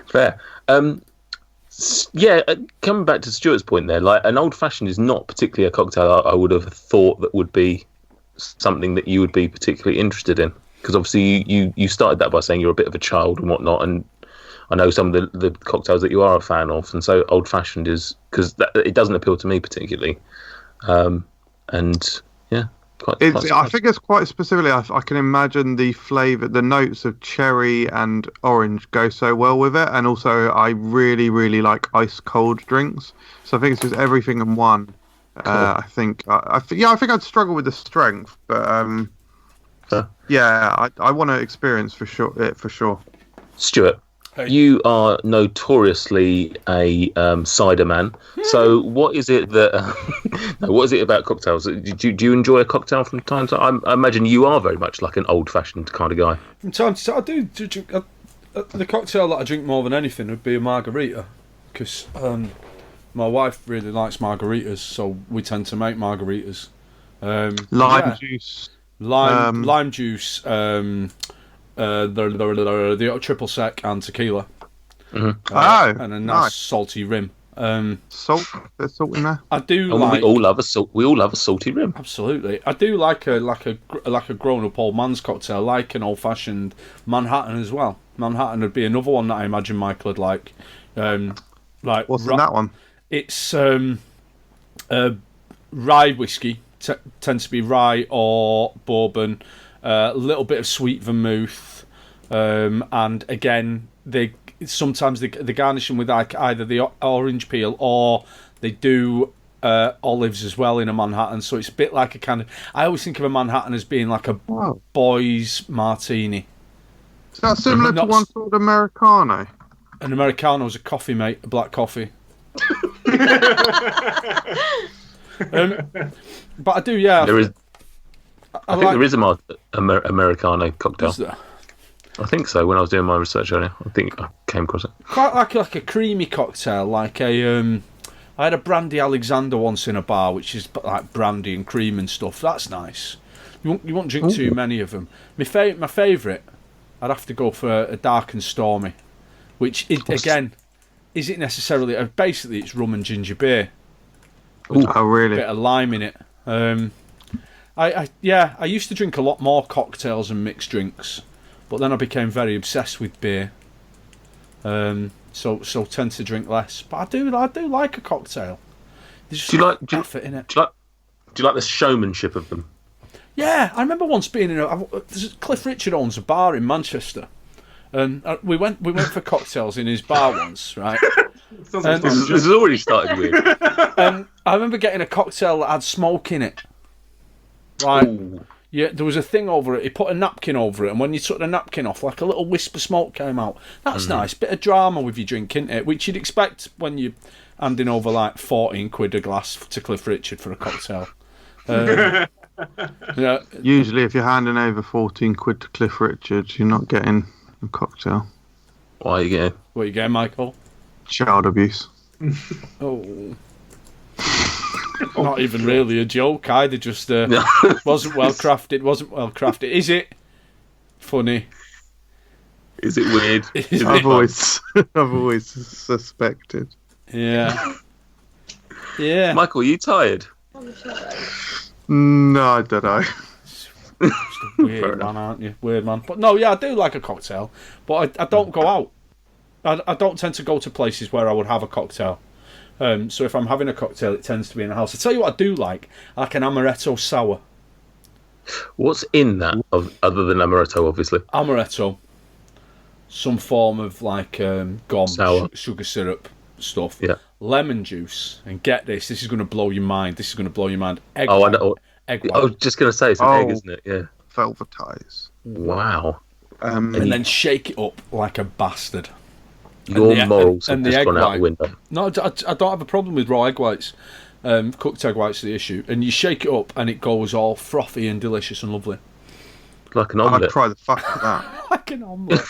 Fair. Coming back to Stuart's point there, like an old fashioned is not particularly a cocktail I would have thought that would be something that you would be particularly interested in, because obviously you started that by saying you're a bit of a child and whatnot, and I know some of the cocktails that you are a fan of, and so old fashioned is because it doesn't appeal to me particularly, and yeah. I think it's quite specifically. I can imagine the flavour, the notes of cherry and orange go so well with it, and also I really, really like ice cold drinks. So I think it's just everything in one. Cool. I think I'd struggle with the strength, but I want to experience for sure. Stuart, hey. You are notoriously a cider man. So what is it that? What is it about cocktails? Do you enjoy a cocktail from time to time? I imagine you are very much like an old-fashioned kind of guy. From time to time, I do. The cocktail that I drink more than anything would be a margarita, because my wife really likes margaritas, so we tend to make margaritas. Lime juice. Lime juice. The triple sec and tequila. Mm-hmm. And a nice salty rim. Salt? There's salt in there. I do and like. We all love a salty rim. Absolutely, I do like a grown-up old man's cocktail, like an old-fashioned Manhattan as well. Manhattan would be another one that I imagine Michael would like. What's in that one? It's rye whiskey. Tends to be rye or bourbon. A little bit of sweet vermouth, and again, sometimes they garnish them with like either the orange peel or they do olives as well in a Manhattan. So it's a bit like a kind of. I always think of a Manhattan as being like a boy's martini. Is that similar to one called Americano? An Americano is a coffee, mate, a black coffee. But I do, yeah. I think there is a Americano cocktail. Is there? I think so. When I was doing my research earlier, I think I came across it. Quite like a creamy cocktail, like a. I had a brandy Alexander once in a bar, which is like brandy and cream and stuff. That's nice. You won't drink too many of them. My favourite, I'd have to go for a dark and stormy, which is, again, isn't necessarily. Basically, it's rum and ginger beer. Oh, really? A bit of lime in it. I used to drink a lot more cocktails and mixed drinks, but then I became very obsessed with beer. So tend to drink less. But I do like a cocktail. There's do you like effort in it. Do you like the showmanship of them? Yeah, I remember once being in Cliff Richard owns a bar in Manchester, and we went for cocktails in his bar once, right? This has already started weird. I remember getting a cocktail that had smoke in it. Right. Ooh. Yeah, there was a thing over it. He put a napkin over it, and when you took the napkin off, like a little wisp of smoke came out. That's nice. Bit of drama with your drink, isn't it? Which you'd expect when you're handing over like 14 quid a glass to Cliff Richard for a cocktail. Yeah. Usually, if you're handing over 14 quid to Cliff Richard, you're not getting a cocktail. What are you getting? What are you getting, Michael? Child abuse. Oh. Not even really a joke either, just wasn't well crafted. Is it funny? Is it weird? Is it I've fun? always suspected. Yeah. Yeah. Michael, you tired? No, I don't know. Just a weird man, aren't you? Weird man. But no, yeah, I do like a cocktail, but I don't go out. I don't tend to go to places where I would have a cocktail. So if I'm having a cocktail, it tends to be in the house. I tell you what I do like. I like an Amaretto Sour. What's in that, other than Amaretto, obviously? Amaretto. Some form of like gum, Sour. sugar syrup stuff. Yeah. Lemon juice. And get this is going to blow your mind. Egg Oh, I white. know. Egg I white. was just going to say, it's an egg, isn't it? Yeah. Velvetize. Wow. And then shake it up like a bastard. Your morals and have the just egg gone out white. the window. No, I don't have a problem with raw egg whites. Cooked egg whites are the issue. And you shake it up and it goes all frothy and delicious and lovely. Like an I'd omelette. try the fuck out of that. Like an omelette.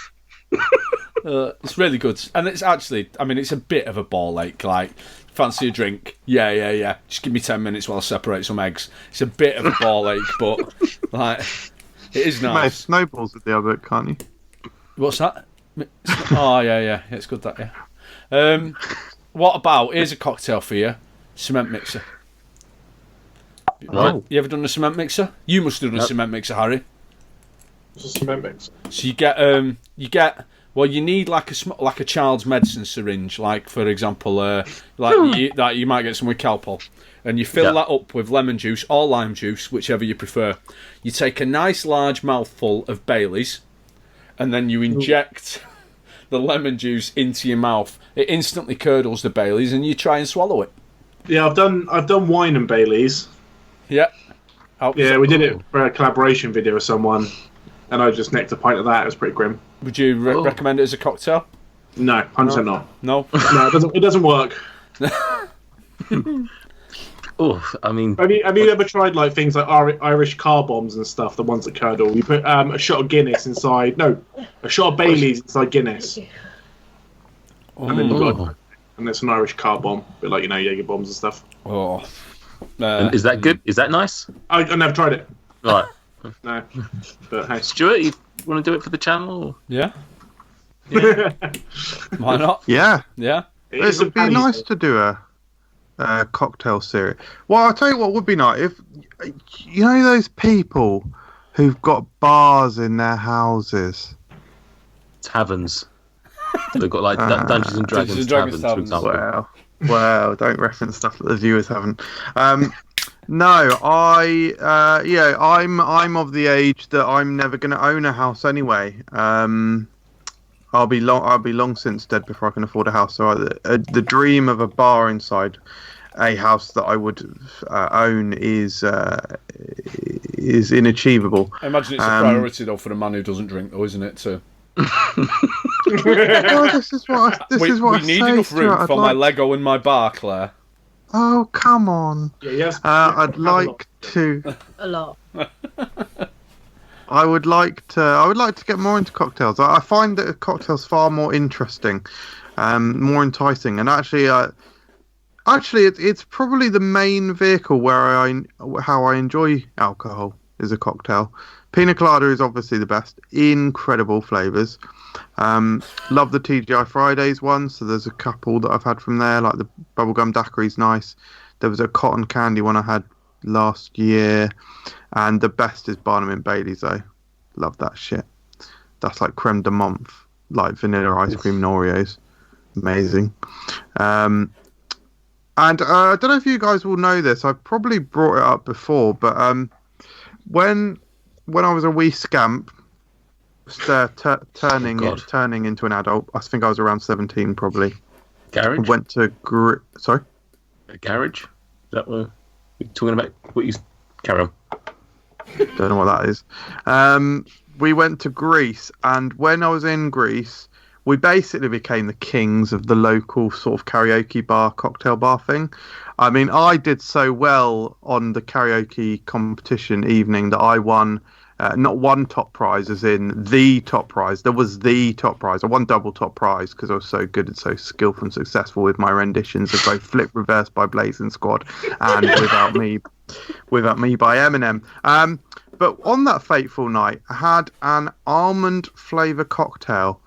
It's really good. And it's actually, I mean, it's a bit of a ball ache. Like, fancy a drink? Yeah. Just give me 10 minutes while I separate some eggs. It's a bit of a ball ache, but, like, it is You make nice. snowballs with the other, can't you? What's that? Oh, yeah. It's good, that, yeah. What about, here's a cocktail for you. Cement mixer. Right. You ever done a cement mixer? You must have done a cement mixer, Harry. It's a cement mix. So well, you need like a child's medicine syringe, like for example, like you might get some with Calpol, and you fill that up with lemon juice or lime juice, whichever you prefer. You take a nice large mouthful of Baileys, and then you inject the lemon juice into your mouth. It instantly curdles the Baileys, and you try and swallow it. Yeah, I've done wine and Baileys. Yeah. Yeah, we did it for a collaboration video with someone, and I just nicked a pint of that. It was pretty grim. Would you recommend it as a cocktail? No, 100% not. No. No, it doesn't work. Oh, I mean, Have you ever tried like things like Irish car bombs and stuff? The ones that curdle. You put a shot of Guinness inside. No, a shot of Baileys inside Guinness, and then and it's an Irish car bomb, a bit like Jaeger bombs and stuff. Oh. and is that good? Is that nice? I never tried it. Right. No, but hey. Stuart, you want to do it for the channel? Or? Yeah. Why not? Yeah. Yeah. It is It would be a nice to do a cocktail series. Well, I'll tell you what would be nice. If you know those people who've got bars in their houses. Taverns. They've got like Dungeons and Dragons taverns, for example. Well, don't reference stuff that the viewers haven't. No, I'm of the age that I'm never going to own a house anyway. I'll be long since dead before I can afford a house. So the dream of a bar inside a house that I would own is inachievable. I imagine it's a priority though for a man who doesn't drink, though, isn't it? To Well, this is what I need say, enough room Stuart. for my Lego and my bar, Claire. Oh, come on. Yeah, yes. I'd like to. A lot. I would like to get more into cocktails. I find that a cocktail's far more interesting, more enticing, and actually, it's probably the main vehicle where how I enjoy alcohol is a cocktail. Pina colada is obviously the best. Incredible flavours. Love the TGI Fridays one. So there's a couple that I've had from there, like the bubblegum daiquiri's nice. There was a cotton candy one I had last year, and the best is Barnum and Bailey's though. Love that shit. That's like creme de menthe, like vanilla ice cream and Oreos. Amazing. And I don't know if you guys will know this. I've probably brought it up before, but when I was a wee scamp, turning into an adult, I think I was around 17 probably. Garage? I went to sorry? A garage? Is that what you're talking about? What you carry on? Don't know what that is. We went to Greece, and when I was in Greece, we basically became the kings of the local sort of karaoke bar, cocktail bar thing. I mean, I did so well on the karaoke competition evening that I won not one top prize, as in the top prize. There was the top prize. I won double top prize because I was so good and so skillful and successful with my renditions of both Flip Reverse by Blazing Squad and Without Me Without Me by Eminem. But on that fateful night, I had an almond flavour cocktail,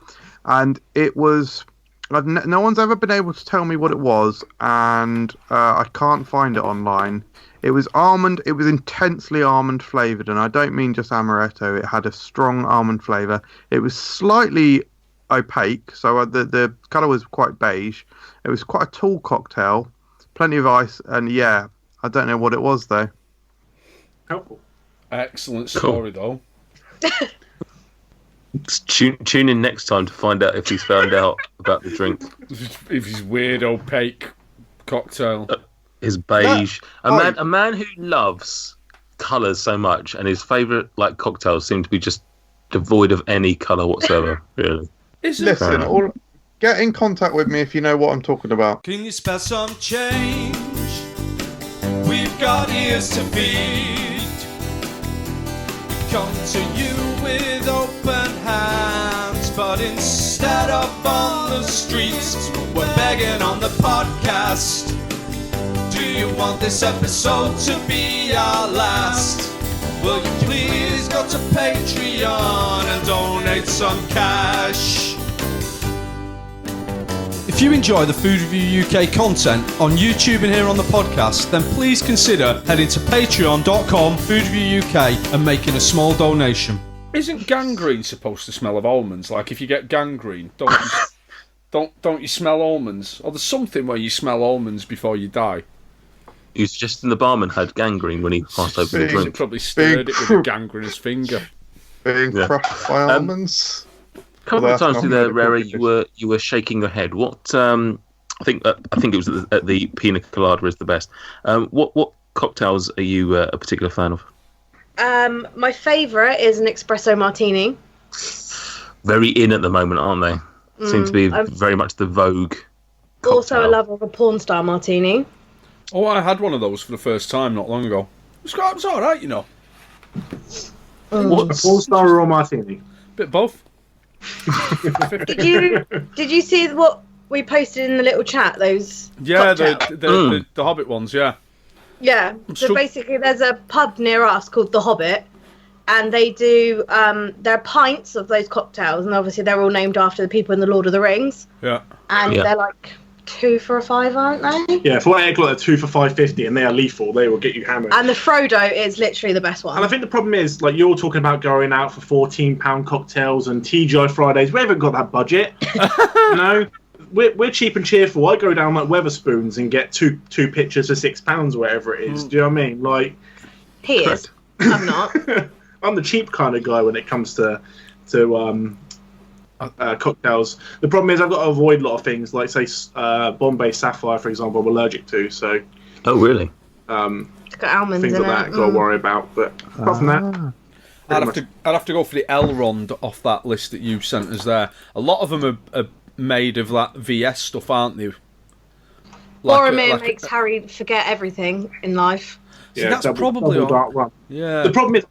and it was... no one's ever been able to tell me what it was, and I can't find it online. It was almond. It was intensely almond flavoured, and I don't mean just amaretto. It had a strong almond flavour. It was slightly opaque, so the colour was quite beige. It was quite a tall cocktail, plenty of ice, and yeah, I don't know what it was though. Helpful. Excellent story, though. Tune in next time to find out if he's found out about the drink. If his weird opaque cocktail. His beige. A man who loves colours so much, and his favourite cocktails seem to be just devoid of any colour whatsoever. Really. Listen, get in contact with me if you know what I'm talking about. Can you spare some change? We've got ears to feed. We come to you with open hands, but instead of on the streets, we're begging on the podcast. Do you want this episode to be our last? Will you please go to Patreon and donate some cash? If you enjoy the Food Review UK content on YouTube and here on the podcast, then please consider heading to patreon.com/foodreviewuk and making a small donation. Isn't gangrene supposed to smell of almonds? Like if you get gangrene, don't you smell almonds? Or there's something where you smell almonds before you die. He was suggesting the barman had gangrene when he passed over the He drink. probably stirred it with a gangrenous finger. Being crushed by almonds. A couple of times through there, Rerra, you were shaking your head. What? I think it was at the pina colada is the best. What cocktails are you a particular fan of? My favourite is an Espresso Martini. Very in at the moment, aren't they? Seem to be very much the vogue. Cocktail. Also a lover of a porn star martini. Oh, I had one of those for the first time not long ago. It was all right, you know. A porn star or a martini? Bit both. Did you see what we posted in the little chat? Those the Hobbit ones, yeah. Yeah. So basically, there's a pub near us called The Hobbit, and they do there are pints of those cocktails, and obviously they're all named after the people in the Lord of the Rings. Yeah. And they're like 2 for a $5, aren't they? Yeah, for like they're 2 for $5.50, and they are lethal. They will get you hammered. And the Frodo is literally the best one. And I think the problem is, like, you're talking about going out for £14 cocktails and TGI Fridays. We haven't got that budget. You know, we're cheap and cheerful. I go down like Weatherspoons and get two pitchers for £6 or whatever it is. Do you know what I mean? Like, he is. I'm not. I'm the cheap kind of guy when it comes to cocktails. The problem is I've got to avoid a lot of things, like say Bombay Sapphire, for example. I'm allergic to. So. Oh really? It's got almonds things in like that. Got to worry about. But apart from that. I'd have to go for the Elrond off that list that you sent us there. A lot of them are made of that VS stuff, aren't they? Boromir makes Harry forget everything in life. See, that's probably dark rum. Yeah. The problem is,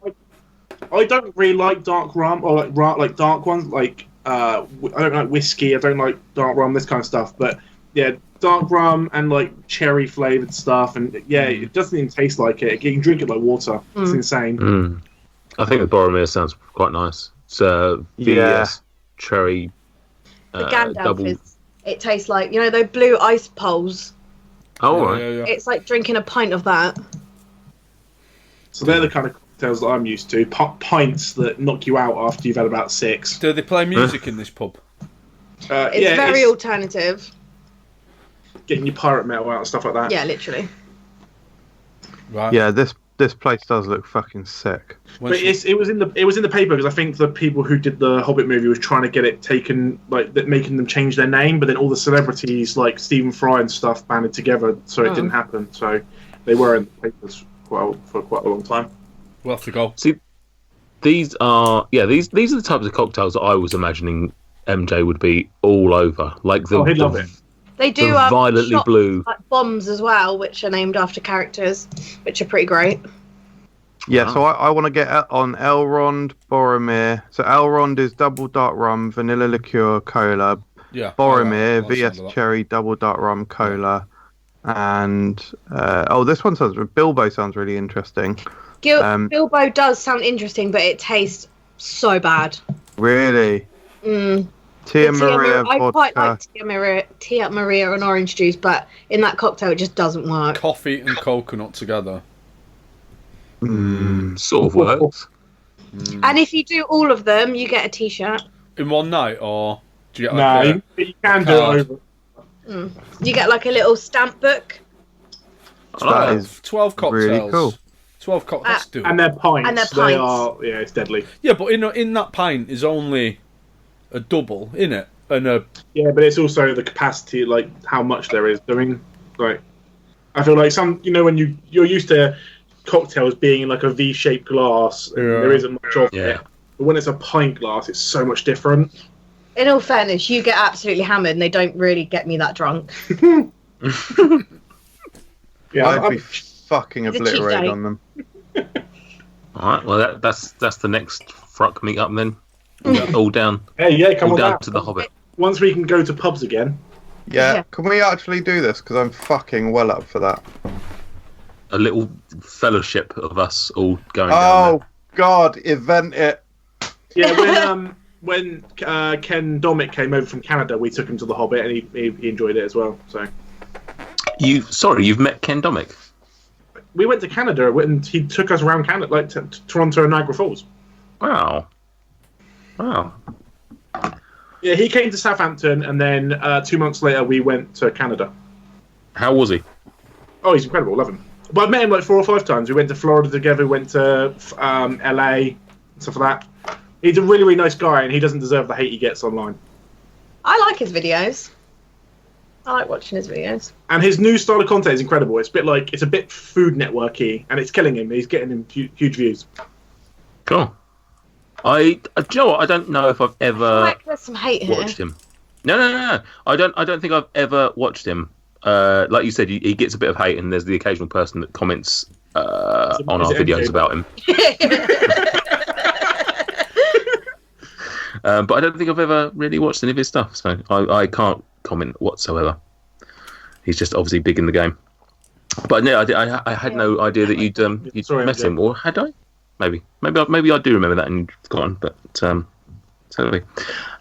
I don't really like dark rum or like dark ones. Like I don't like whiskey. I don't like dark rum. This kind of stuff. But yeah, dark rum and like cherry flavored stuff, and it doesn't even taste like it. You can drink it like water. It's insane. I think the Boromir sounds quite nice. It's VS cherry. The Gandalf it tastes like, you know, those blue ice poles. Oh, right. Yeah. It's like drinking a pint of that. So they're the kind of cocktails that I'm used to. Pints that knock you out after you've had about 6. Do they play music in this pub? It's very alternative. Getting your pirate metal out and stuff like that. Yeah, literally. Right. Yeah, this place does look fucking sick. But it was in the paper because I think the people who did the Hobbit movie was trying to get it taken, like making them change their name, but then all the celebrities like Stephen Fry and stuff banded together, so it didn't happen. So they were in the papers for quite a long time. We'll have to go. See, these are the types of cocktails that I was imagining MJ would be all over, like he'd love it. They do the violently shots, blue like bombs as well, which are named after characters, which are pretty great. Yeah, so I want to get on Elrond, Boromir. So Elrond is double dark rum, vanilla liqueur, cola. Yeah. Boromir, I'll VS send that. cherry, double dark rum, cola. and this one sounds. Bilbo sounds really interesting. Bilbo does sound interesting, but it tastes so bad. Really? Tia Maria vodka. I quite like Tia Maria and orange juice, but in that cocktail it just doesn't work. Coffee and coconut together. Sort of works. And if you do all of them, you get a T-shirt. In one night, or do you get No, you can do it over. You get like a little stamp book. That is 12 cocktails. really cool. 12 cocktails. And they're pints. And they're They pints. are, it's deadly. Yeah, but in that pint is only a double, in it, and Yeah, but it's also the capacity, like how much there is. I mean, like, I feel like when you're used to cocktails being in like a V-shaped glass, and there isn't much of it. But when it's a pint glass, it's so much different. In all fairness, you get absolutely hammered, and they don't really get me that drunk. I'd be fucking It's a cheat obliterated day. on them. All right. Well, that's the next FRUK meet up then. All down. Hey, come all on down down. to the Hobbit. Once we can go to pubs again. Yeah, can we actually do this? Because I'm fucking well up for that. A little fellowship of us all going down Oh God, event it. Yeah, when Ken Domick came over from Canada, we took him to the Hobbit, and he enjoyed it as well. So there. You've met Ken Domick? we went to Canada, and he took us around Canada, like to Toronto and Niagara Falls. Wow. Yeah, he came to Southampton, and then 2 months later we went to Canada. How was he? Oh, he's incredible. Love him. But I've met him like 4 or 5 times. We went to Florida together. We went to LA, stuff like that. He's a really, really nice guy, and he doesn't deserve the hate he gets online. I like his videos. I like watching his videos. And his new style of content is incredible. It's a bit Food Network-y, and it's killing him. He's getting him huge views. Cool. Do you know what? I don't know if I've ever Like, there's some hate here. watched him. No. I don't think I've ever watched him. Like you said, he gets a bit of hate, and there's the occasional person that comments on our videos about him. But I don't think I've ever really watched any of his stuff, so I can't comment whatsoever. He's just obviously big in the game. But no, I had no idea that you'd Sorry, met MJ. him, or had I? Maybe I do remember that and you've forgotten, but totally.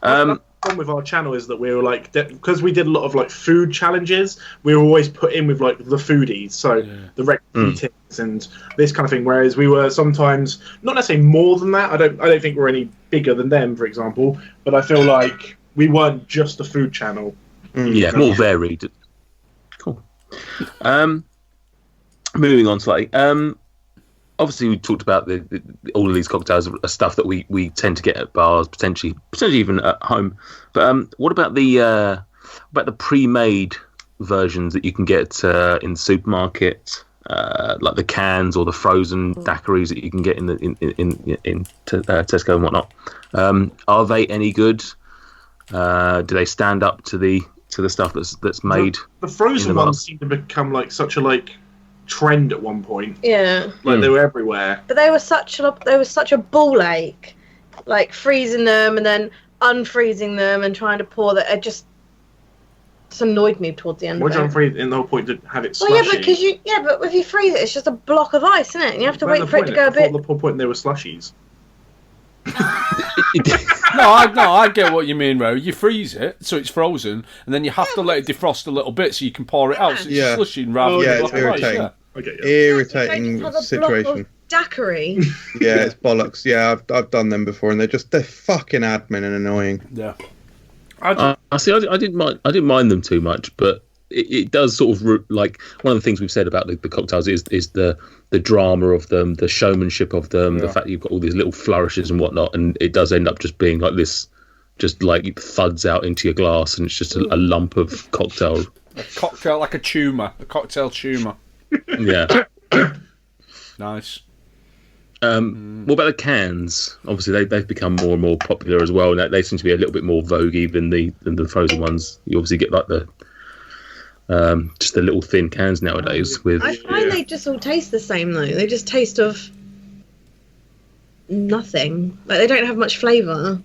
The problem with our channel is that we were like, because we did a lot of like food challenges, we were always put in with like the foodies, so the regular eatings and this kind of thing. Whereas we were sometimes not necessarily more than that. I don't think we're any bigger than them, for example. But I feel like we weren't just a food channel. Yeah, more varied. Cool. Moving on slightly. Obviously, we talked about all of these cocktails are stuff that we tend to get at bars, potentially even at home. But what about the pre-made versions that you can get in the supermarket, like the cans or the frozen daiquiris that you can get in Tesco and whatnot? Are they any good? Do they stand up to the stuff that's made? The frozen in the ones bar? seem to become like such a trend at one point. Yeah. Like they were everywhere. But they were such a ball ache, like freezing them and then unfreezing them and trying to pour that. It just annoyed me towards the end. Why of do you it. freeze in the whole point to have it slushy? Well, yeah, but if you freeze it, it's just a block of ice, isn't it? And you have to wait for it to go a bit. The whole point they were slushies. No, I get what you mean, Ro. You freeze it, so it's frozen, and then you have to let it defrost a little bit so you can pour it out. So it's Yeah. slushing rather than Yeah, a it's block of ice, irritating. yeah. Okay, yeah. Irritating Have a situation. block of daiquiri. Yeah, it's bollocks. Yeah, I've done them before, and they're fucking admin and annoying. Yeah. I see. I didn't mind them too much, but it does sort of like one of the things we've said about the cocktails is the drama of them, the showmanship of them, the fact that you've got all these little flourishes and whatnot, and it does end up just being like this, just like it thuds out into your glass, and it's just a lump of cocktail. A cocktail like a cocktail tumour. Yeah. Nice. What about the cans? Obviously, they've become more and more popular as well. They seem to be a little bit more voguey than the frozen ones. You obviously get like the just the little thin cans nowadays. With I find they just all taste the same though. They just taste of nothing. Like they don't have much flavour.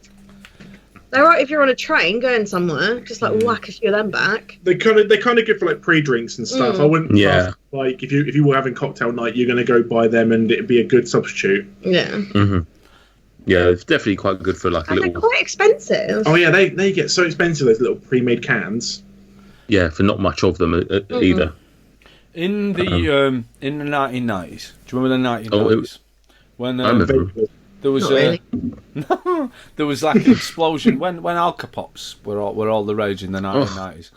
They're right if you're on a train going somewhere, just like whack a few of them back. They're kind of good for like pre-drinks and stuff. I wouldn't. Like if you were having cocktail night, you're going to go buy them, and it'd be a good substitute. Yeah. Mm-hmm. Yeah, it's definitely quite good for like a little. They're quite expensive. Oh yeah, they get so expensive, those little pre-made cans. Yeah, for not much of them either. In the 1990s, do you remember the 1990s? When I remember. there was there was like an explosion when Alka-Pops were all the rage in the 1990s.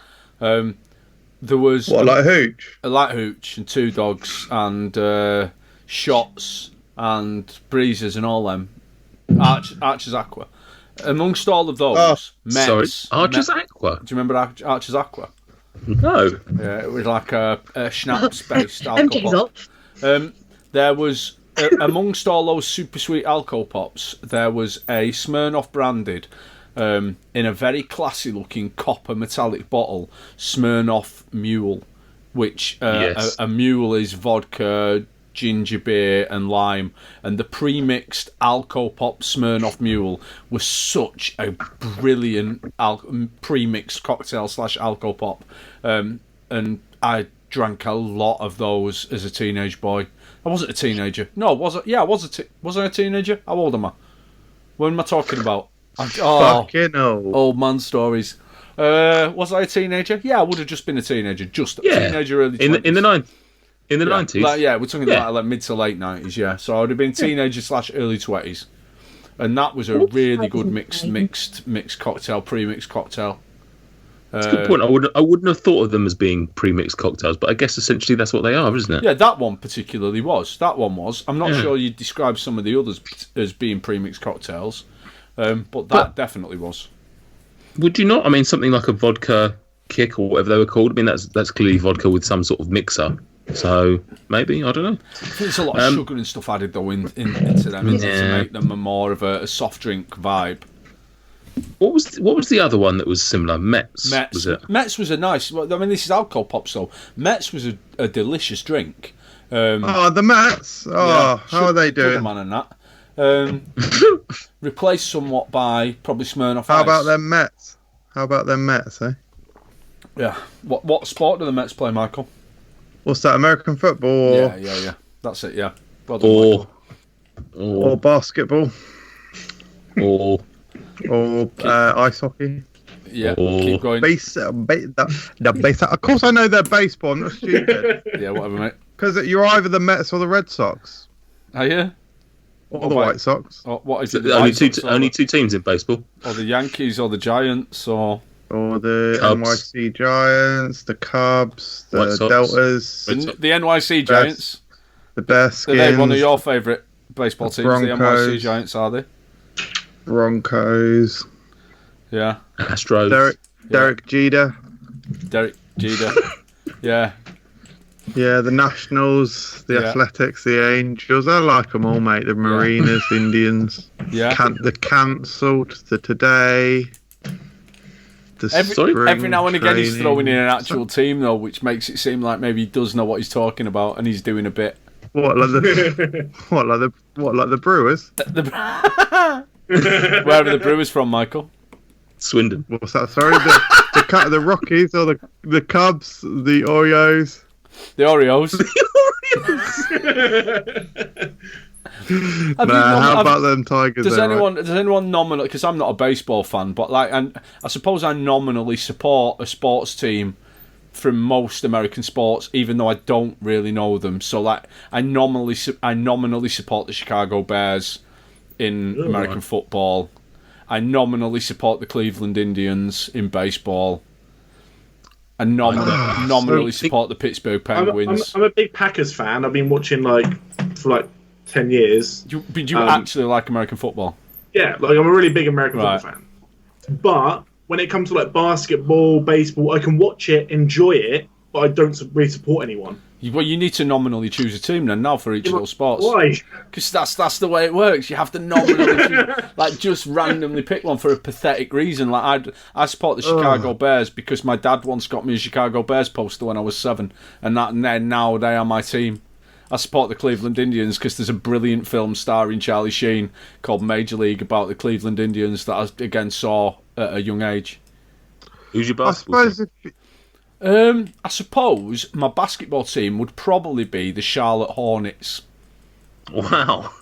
There was like hooch, a light hooch and two dogs and shots and breezes and all them. Archer's Aqua. Amongst all of those, Mets. Archer's Aqua. Do you remember Archer's Aqua? No. Yeah, it was like a schnapps-based Empties alcohol. up. There was, amongst all those super sweet alcohol pops, there was a Smirnoff branded, in a very classy-looking copper metallic bottle, Smirnoff Mule, which a mule is vodka, ginger beer and lime, and the pre-mixed alcohol pop Smirnoff Mule was such a brilliant pre-mixed cocktail / alcohol pop, and I drank a lot of those as a teenage boy. I wasn't a teenager. No, was it? Yeah, was I a teenager? How old am I? What am I talking about? Fucking hell. Old man stories. Was I a teenager? Yeah, I would have just been a teenager. Just a teenager, early 20s. In the 90s? We're talking like mid to late 90s, yeah. So I would have been teenager / early 20s. And that was a really good mixed cocktail, pre-mixed cocktail. That's a good point. I wouldn't have thought of them as being pre-mixed cocktails, but I guess essentially that's what they are, isn't it? Yeah, that one particularly was. I'm not sure you'd describe some of the others as being pre-mixed cocktails, but that definitely was. Would you not? I mean, something like a vodka kick or whatever they were called. I mean, that's clearly vodka with some sort of mixer. So maybe, I don't know. I think there's a lot of sugar and stuff added though into them to make them more of a soft drink vibe. What was the other one that was similar? Mets was it? Mets was a nice. I mean, this is alcohol pops though. Mets was a delicious drink. The Mets. How are they doing? Man and that. Replaced somewhat by probably Smirnoff. How about them Mets? Eh? Yeah. What sport do the Mets play, Michael? What's that? American football? Yeah. That's it. Yeah. Well done, or basketball? Or ice hockey? Yeah. Keep going. The base. Of course, I know they're baseball. I'm not stupid. Yeah, whatever, mate. Because you're either the Mets or the Red Sox. Oh yeah. Or the White Sox. Or what is it? Only two teams in baseball. Or the Yankees or the Giants or the Cubs. NYC Giants, the Cubs, the Deltas. The NYC Giants. The Bearskins. Are they one of your favourite baseball teams? Broncos. The NYC Giants, are they? Broncos. Yeah. Astros. Derek Jeter. Yeah. Yeah, the Nationals, the Athletics, the Angels. I like them all, mate. The Marinas, Indians. Yeah. The cancelled, the Today. Every now and again he's throwing in an actual team though, which makes it seem like maybe he does know what he's talking about and he's doing a bit. What like the Brewers? Where are the Brewers from, Michael? Swindon. What's that? Sorry, the Rockies or the Cubs, the Oreos. The Oreos. How about them Tigers? Does anyone nominally? Because I'm not a baseball fan, but and I suppose I nominally support a sports team from most American sports, even though I don't really know them. So I nominally support the Chicago Bears in American football. I nominally support the Cleveland Indians in baseball. I nominally support the Pittsburgh Penguins. I'm a big Packers fan. I've been watching for 10 years. Do you actually like American football? Yeah, I'm a really big American football fan. But when it comes to basketball, baseball, I can watch it, enjoy it, but I don't really support anyone. Well, you need to nominally choose a team then now for each of those sports. Why? Because that's the way it works. You have to nominally choose, just randomly pick one for a pathetic reason. I support the Chicago Bears because my dad once got me a Chicago Bears poster when I was 7, and now they are my team. I support the Cleveland Indians because there's a brilliant film starring Charlie Sheen called Major League about the Cleveland Indians that I again saw at a young age. Who's your I basketball suppose team? if I suppose my basketball team would probably be the Charlotte Hornets. Wow.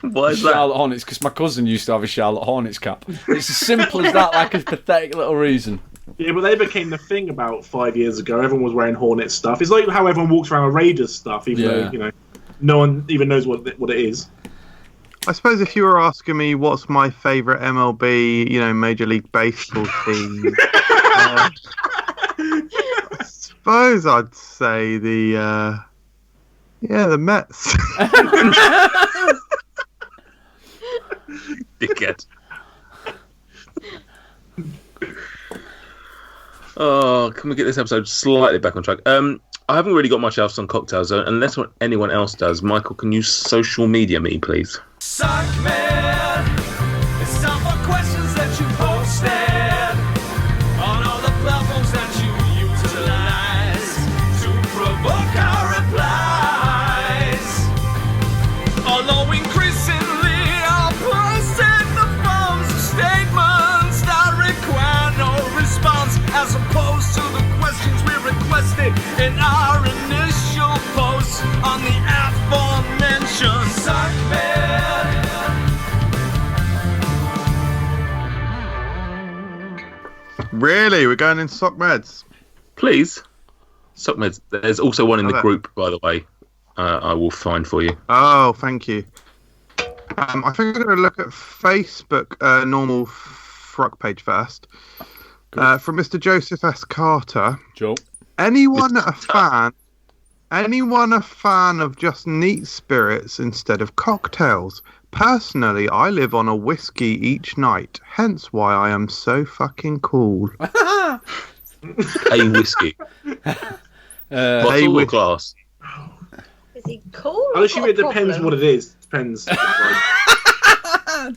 Why is Charlotte Hornets, because my cousin used to have a Charlotte Hornets cap. It's as simple as that, like a pathetic little reason. Yeah, but they became the thing about 5 years ago. Everyone was wearing Hornets stuff. It's like how everyone walks around with Raiders stuff, even though no one even knows what it is. I suppose if you were asking me what's my favourite MLB, Major League Baseball team, I suppose I'd say the Mets. Dickhead. Oh, can we get this episode slightly back on track? I haven't really got much else on cocktails, so unless anyone else does, Michael, can you social media me, please? Suck man, it's time for questions that you posted on all the platforms that you utilize to provoke our replies. Although increasingly I'll post in the forms of statements that require no response, as opposed to the questions we requested in our initial post on the aforementioned Suck man. Really? We're going in sock meds? Please. Sockmeds. There's also one in the Okay. group, by the way. I will find for you. Oh, thank you. I think I'm going to look at Facebook normal FRUK page first. From Mr. Joseph S. Carter. Joe? Anyone a fan of just neat spirits instead of cocktails? Personally, I live on a whiskey each night, hence why I am so fucking cool. A whiskey. Bottle or glass? Is he cool? I'll assume it depends what it is. Depends.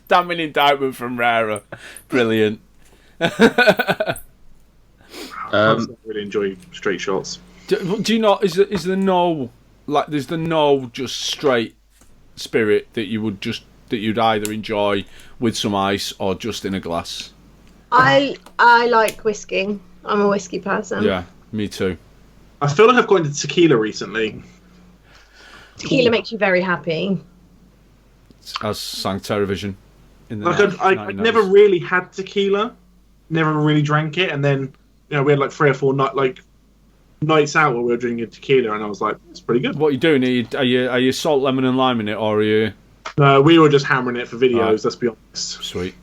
Damning indictment from Rerra. Brilliant. I don't really enjoy straight shots. Do you not? Is there no there's no just straight spirit that you'd either enjoy with some ice or just in a glass? I like whiskey. I'm a whiskey person. Yeah, me too. I feel like I've gone into tequila recently. Tequila makes you very happy. As sang Television in the Like I'd never really had tequila, never really drank it, and then we had like 3 or 4 nights out where we were drinking tequila, and I was like, it's pretty good. What are you doing? Are you salt, lemon, and lime in it, or are you? No, we were just hammering it for videos. Let's be honest. Sweet.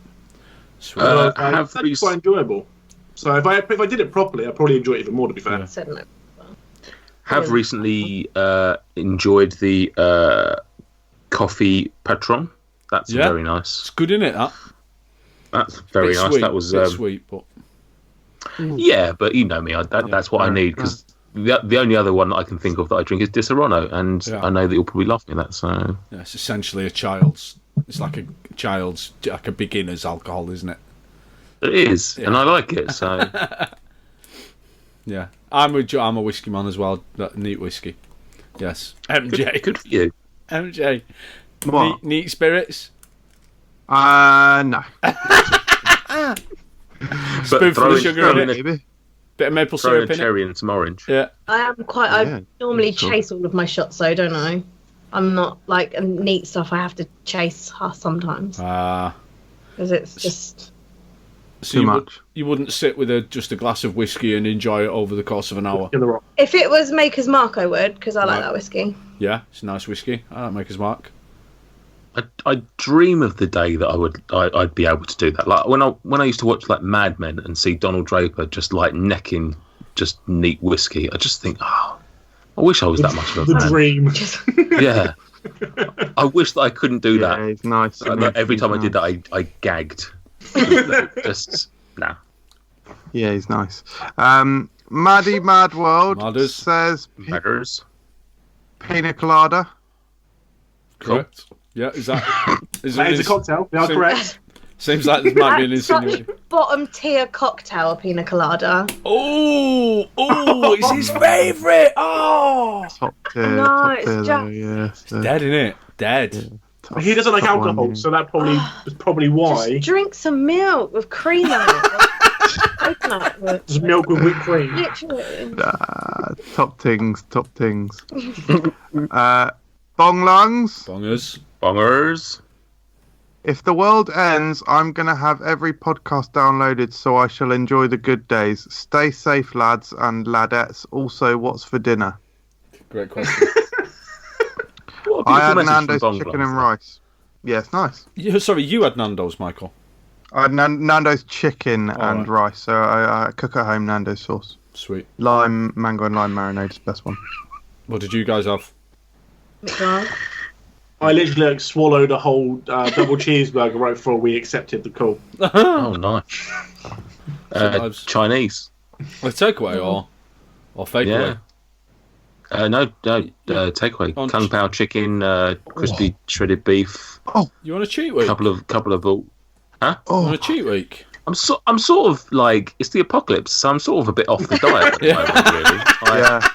That's quite enjoyable. So if I did it properly, I'd probably enjoy it even more. To be fair, Said no. Have recently enjoyed the coffee Patron. That's very nice. It's good, isn't it? That's very nice. Sweet, That was sweet, but yeah, but you know me. That's what I need, because the only other one that I can think of that I drink is Di Serono, and I know that you'll probably laugh at that. So yeah, it's essentially a child's. It's like a child's, like a beginner's alcohol, isn't it? it is, and I like it. So Yeah, I'm a whiskey man as well. That neat whiskey. Yes, MJ. good for you. MJ. What? Neat spirits. No. Spoonful of sugar in it. Maybe. Bit of maple Throw in syrup a in it. cherry and some orange. Yeah. I Yeah, normally cool. chase all of my shots, though, don't I? I'm not like neat stuff. I have to chase sometimes because it's just So Too much. You wouldn't sit with just a glass of whiskey and enjoy it over the course of an hour. in the rock. if it was Maker's Mark, I would, because I like Right. that whiskey. Yeah, it's a nice whiskey. I like Maker's Mark. I dream of the day that I'd be able to do that. Like when I used to watch like Mad Men and see Donald Draper just like necking just neat whiskey, I just think, I wish I was that much of a The fan. dream. Yeah, I wish that I couldn't do Yeah, that. he's nice. Like, every time I did that, I gagged. Just nah. Yeah, he's nice. Maddie Mad World Madders. says Matters. pina colada. Correct. Yeah, is that... That is a cocktail. They are correct. Seems like this might be an That's such insinuation. bottom tier cocktail, pina colada. Oh, it's his favourite. Oh, Top tier. No, top it's tier just- though, yeah. So, dead, innit? Dead. He doesn't like Top alcohol, one, so that probably was probably why. Just drink some milk with cream in it. Coconut. Just milk with whipped cream. Literally. top things. Bong lungs. Bongers. If the world ends, I'm going to have every podcast downloaded so I shall enjoy the good days. Stay safe, lads and ladettes. Also, what's for dinner? Great question. I had Nando's chicken and rice. Yeah, it's nice. Sorry, you had Nando's, Michael. I had Nando's chicken and right. rice, so I cook at home Nando's sauce. Sweet. Mango and lime marinade is the best one. What did you guys have? McDonald's. I literally swallowed a whole double cheeseburger right before we accepted the call. Oh, nice. Chinese. A takeaway or fake away? No, takeaway. Kung Pao chicken, crispy shredded beef. Oh, you want a cheat week? Couple of all. Huh? You want a cheat week? I'm sort of like, it's the apocalypse, so I'm sort of a bit off the diet at the moment, really. yeah.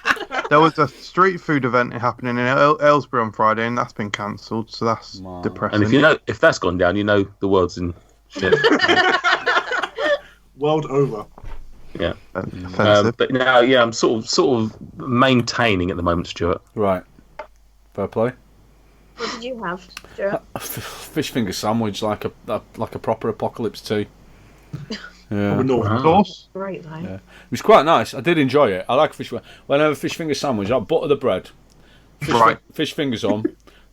There was a street food event happening in Aylesbury on Friday, and that's been cancelled, so that's depressing. And if that's gone down, the world's in shit. World over. Yeah. Offensive. But now, I'm sort of maintaining at the moment, Stuart. Right. Fair play. What did you have, Stuart? Fish finger sandwich, like a proper apocalypse tea. Yeah. Sauce? Great, though. Yeah. It was quite nice. I did enjoy it. I like fish. When I have a fish finger sandwich, I butter the bread, fish fingers on,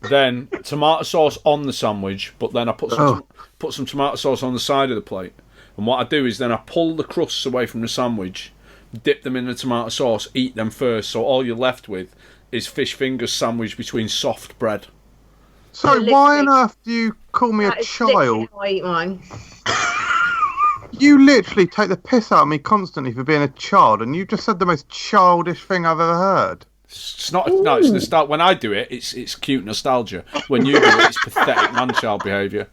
then tomato sauce on the sandwich. But then I put some tomato sauce on the side of the plate. And what I do is then I pull the crusts away from the sandwich, dip them in the tomato sauce, eat them first. So all you're left with is fish fingers sandwiched between soft bread. Sorry, why on earth do you call me a child? How I eat mine. You literally take the piss out of me constantly for being a child, and you just said the most childish thing I've ever heard. It's not. No, it's nostalgia. When I do it, it's cute nostalgia. When you do it, it's pathetic man-child behaviour.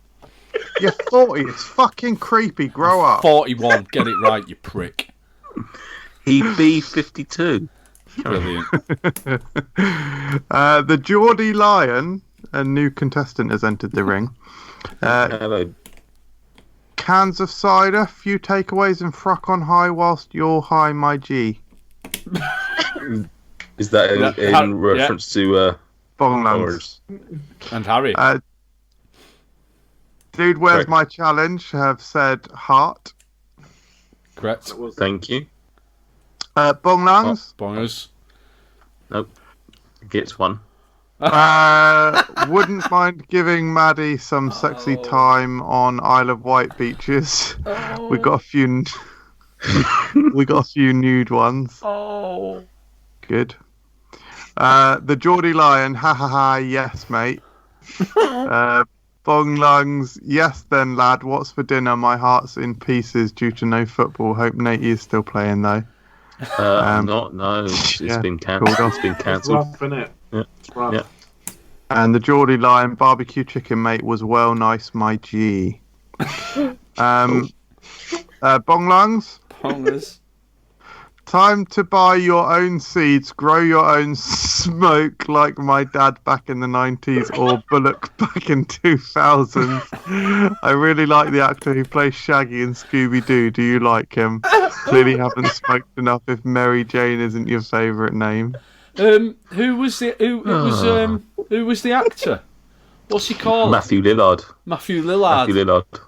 You're 40. It's fucking creepy. Grow up. 41. Get it right, you prick. He be 52. Brilliant. The Geordie Lion, a new contestant, has entered the ring. Hello. Cans of cider, few takeaways, and FRUK on high whilst you're high, my G. Is that in reference to Bonglands? And Harry. Dude, where's Correct. my challenge? Have said heart. Correct. Thank you. Bonglands. Bongers. Nope. Gets one. Wouldn't mind giving Maddie some sexy time on Isle of Wight beaches. We got a few. We got a few nude ones. Oh. Good. The Geordie Lion. Ha ha ha. Yes, mate. Bong lungs. Yes, then, lad. What's for dinner? My heart's in pieces due to no football. Hope Nate is still playing though. Not. No. It's been cancelled. Cool. It's been It's cancelled. rough, isn't it? Yeah. It's rough. Yeah. And the Geordie Lion barbecue chicken, mate, was well nice, my G. Bong lungs. Bongers. Time to buy your own seeds, grow your own smoke like my dad back in the 90s or Bullock back in 2000. I really like the actor who plays Shaggy in Scooby-Doo. Do you like him? Clearly haven't smoked enough if Mary Jane isn't your favourite name. Who was the actor? What's he called? Matthew Lillard. Matthew Lillard. Matthew Lillard. Do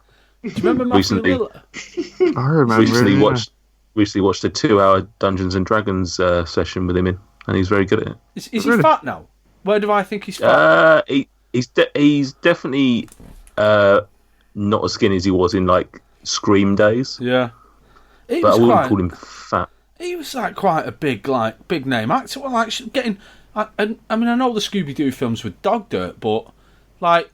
you remember Matthew Recently. Lillard? I remember. Recently watched a 2-hour Dungeons and Dragons session with him in, and he's very good at it. Is he fat now? Where do I think he's fat? He's definitely not as skinny as he was in like Scream days. Yeah. But I wouldn't call him fat. He was like quite a big name actor. Well, like getting. I mean, I know the Scooby-Doo films with dog dirt, but like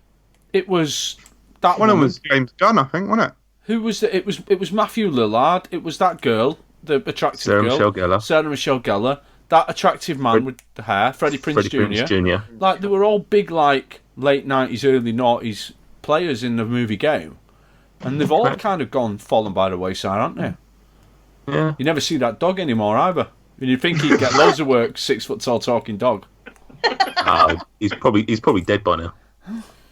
it was that One of woman. them was James Gunn, I think, wasn't it? Who was it? It was Matthew Lillard. It was that girl, the attractive Sarah girl, Michelle Gellar. Sarah Michelle Gellar. That attractive man with the hair, Freddie Prinze Jr. Like they were all big, like late '90s, early '90s players in the movie game, and they've all kind of fallen by the wayside, haven't they? Yeah. You never see that dog anymore either. And you'd think he'd get loads of work, 6 foot tall talking dog. He's probably dead by now.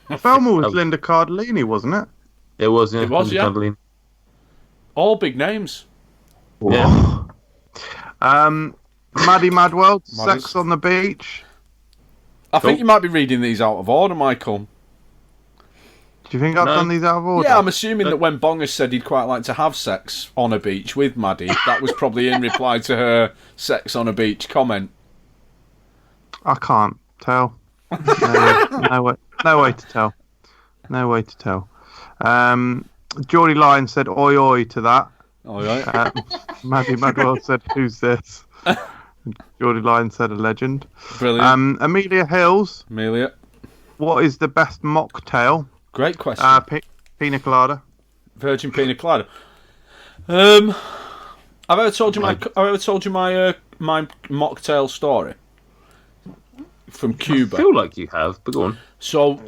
Thelma was Linda Cardellini, wasn't it? It was, yeah. It was, yeah. Cardellini. All big names. Yeah. Maddie Madworld, Madders. Sex on the Beach. I think you might be reading these out of order, Michael. Do you think I've done these out of order? Yeah, I'm assuming that when Bonga said he'd quite like to have sex on a beach with Maddie, that was probably in reply to her sex on a beach comment. I can't tell. No way to tell. No way to tell. Geordie Lyon said oi oi to that. All right. Maddie Madworld said, who's this? Geordie Lyon said, a legend. Brilliant. Amelia Hills, Amelia. what is the best mocktail? Great question. Pina colada. Virgin pina colada. Have I ever told you my my mocktail story from Cuba? I feel like you have, but go on. So,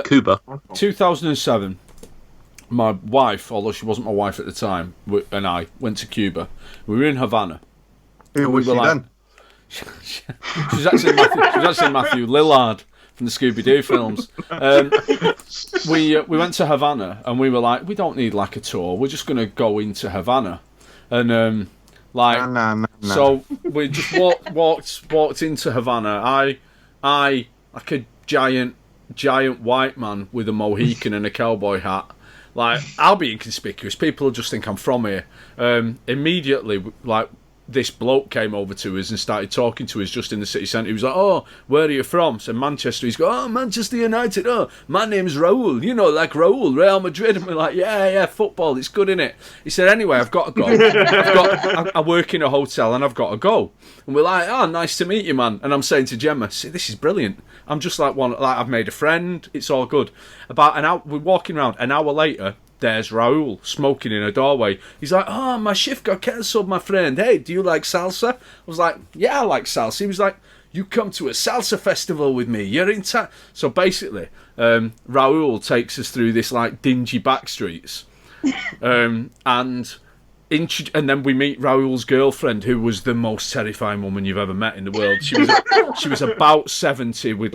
Cuba. 2007, my wife, although she wasn't my wife at the time, and I went to Cuba. We were in Havana. Who was she then? She was actually Matthew Lillard from the Scooby-Doo films. We went to Havana and we were like, we don't need like a tour. We're just going to go into Havana, and No. so we just walked into Havana. I like a giant white man with a Mohican and a cowboy hat. Like, I'll be inconspicuous. People will just think I'm from here. Immediately, like, this bloke came over to us and started talking to us just in the city centre. He was like, oh, where are you from? So Manchester. He's going, oh, Manchester United. Oh, my name's Raul. You know, like Raul, Real Madrid. And we're like, yeah, football. It's good, innit? He said, anyway, I've got to go. I work in a hotel and I've got to go. And we're like, oh, nice to meet you, man. And I'm saying to Gemma, see, this is brilliant. I'm just like I've made a friend. It's all good. About an hour, we're walking around. An hour later, there's Raul smoking in a doorway. He's like, oh, my shift got cancelled, my friend. Hey, do you like salsa? I was like, yeah, I like salsa. He was like, you come to a salsa festival with me. You're in town. So basically, Raul takes us through this like dingy back streets. And then we meet Raul's girlfriend, who was the most terrifying woman you've ever met in the world. She was about 70 with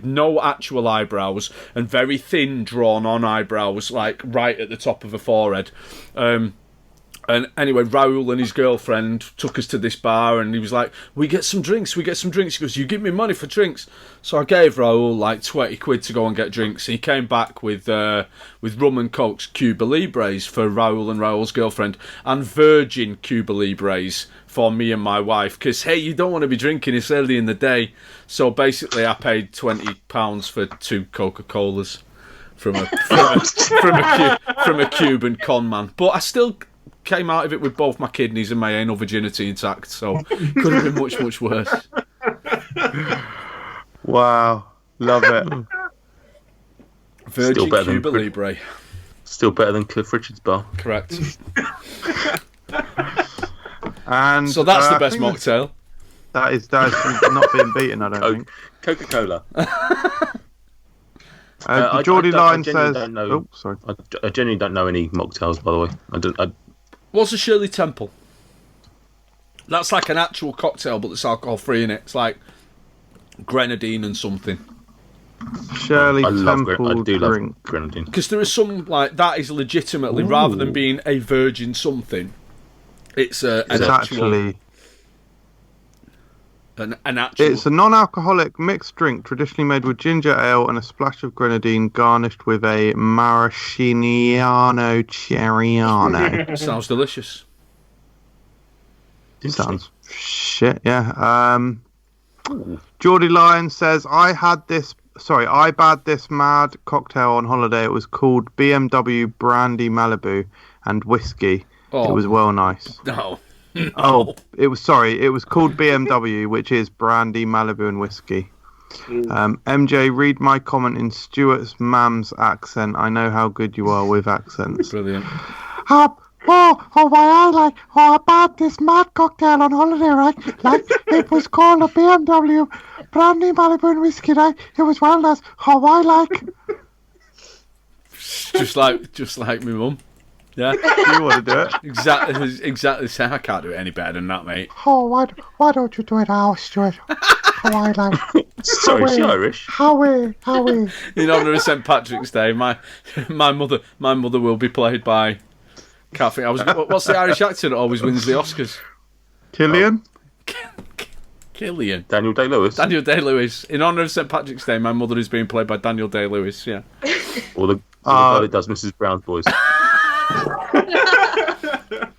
no actual eyebrows and very thin, drawn-on eyebrows, like right at the top of her forehead. And anyway, Raul and his girlfriend took us to this bar, and he was like, we get some drinks. He goes, you give me money for drinks. So I gave Raul like 20 quid to go and get drinks. He came back with rum and cokes, Cuba Libres for Raul and Raul's girlfriend, and virgin Cuba Libres for me and my wife, because, hey, you don't want to be drinking this early in the day. So basically I paid £20 for 2 Coca-Colas from a Cuban con man. But I still came out of it with both my kidneys and my anal virginity intact, so could have been much, much worse. Wow, love it. Virgin Cuba Libre. Still better than Cliff Richard's bar. Correct. And so that's the best mocktail. That is not being beaten, I don't think. Coca-Cola. Geordie Lyon says... Oh, sorry. I genuinely don't know any mocktails, by the way. What's a Shirley Temple? That's like an actual cocktail, but it's alcohol-free in it. It's like grenadine and something. Shirley Temple I do love drink. grenadine. Because there is some, like, that is legitimately, rather than being a virgin something, it's an actually... An actual... It's a non-alcoholic mixed drink traditionally made with ginger ale and a splash of grenadine, garnished with a maraschino cherryano. Sounds delicious. Sounds shit, yeah. Geordie Lyon says, I bad this mad cocktail on holiday. It was called BMW Brandy Malibu and Whiskey. Oh. It was well nice. No. Oh, it was called BMW, which is Brandy, Malibu, and Whiskey. MJ, read my comment in Stuart's mam's accent. I know how good you are with accents. Brilliant. I bought this mad cocktail on holiday, right? Like, it was called a BMW Brandy, Malibu, and Whiskey, right? It was well nice. How I like. Just like my mum. Yeah, you want to do it? Exactly. I can't do it any better than that, mate. Oh, why don't you do it, Stuart? How I like. Sorry, is she Irish? Howie. In honour of St Patrick's Day, my mother will be played by. Can't think. What's the Irish actor that always wins the Oscars? Killian? Killian. Daniel Day-Lewis. Daniel Day-Lewis. In honour of St Patrick's Day, my mother is being played by Daniel Day-Lewis. Yeah. Or the guy that does Mrs. Brown's Boys.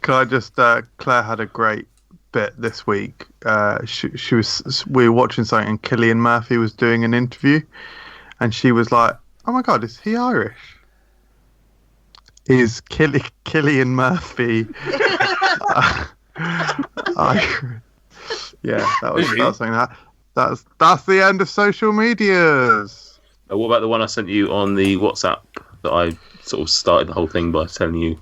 Can I just? Claire had a great bit this week. We were watching something, and Cillian Murphy was doing an interview, and she was like, "Oh my God, is he Irish? Is Cillian Murphy Irish?" Yeah, that was saying that. That's the end of social medias. What about the one I sent you on the WhatsApp that I sort of started the whole thing by telling you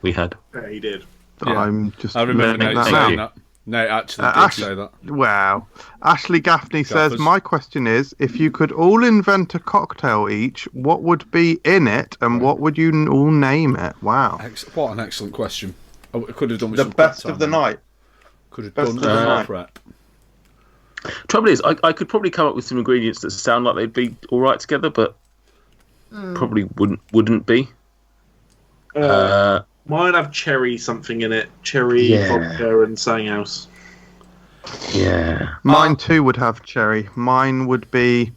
we had? Yeah, he did. Yeah. I'm just I remember learning Nate that saying now. that. Nate actually did say that. Wow. Ashley Gaffney says, Gaffers. my question is, if you could all invent a cocktail each, what would be in it and what would you all name it? Wow. What an excellent question. I could have done with The some best prep of the time. night. Could have Best done of the with night. prep. Trouble is, I could probably come up with some ingredients that sound like they'd be all right together, but probably wouldn't be. Mine have cherry something in it. Cherry, vodka, and something else. Yeah. Mine too would have cherry. Mine would be,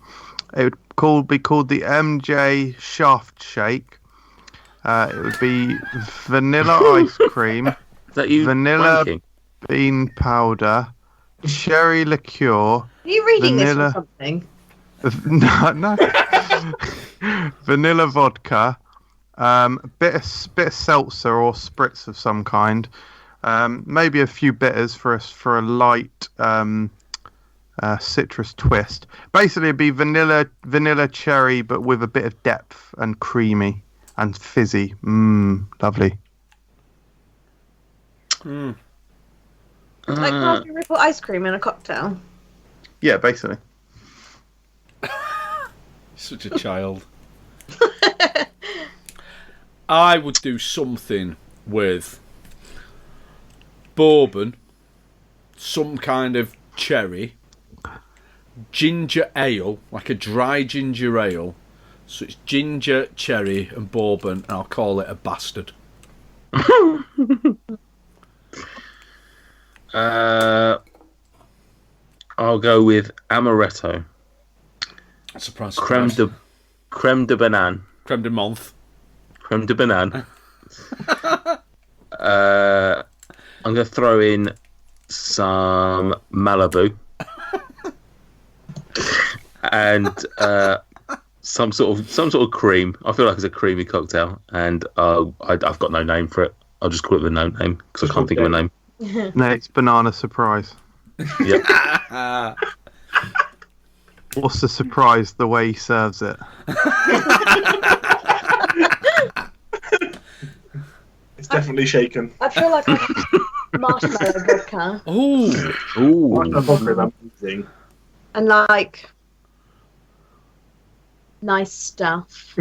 it would be called the MJ Shaft Shake. It would be vanilla ice cream, Is that you vanilla wanking? bean powder, cherry liqueur. Are you reading Vanilla. this or something? No. Vanilla vodka, bit of seltzer or spritz of some kind, maybe a few bitters for a light citrus twist. Basically, it'd be vanilla cherry, but with a bit of depth and creamy and fizzy. Lovely. Like Raspberry Ripple ice cream in a cocktail. Yeah, basically. Such a child. I would do something with bourbon, some kind of cherry, ginger ale, like a dry ginger ale. So it's ginger, cherry, and bourbon, and I'll call it a bastard. I'll go with amaretto. Surprise, Creme de banane. Creme de menthe. Creme de banane. I'm going to throw in some Malibu. And some sort of cream. I feel like it's a creamy cocktail, and I've got no name for it. I'll just call it with no name because I can't think of a name. Next, banana surprise. Yep. What's the surprise? The way he serves it. It's definitely shaken. I feel like marshmallow vodka Ooh. Marshmallow vodka is amazing. and like nice stuff.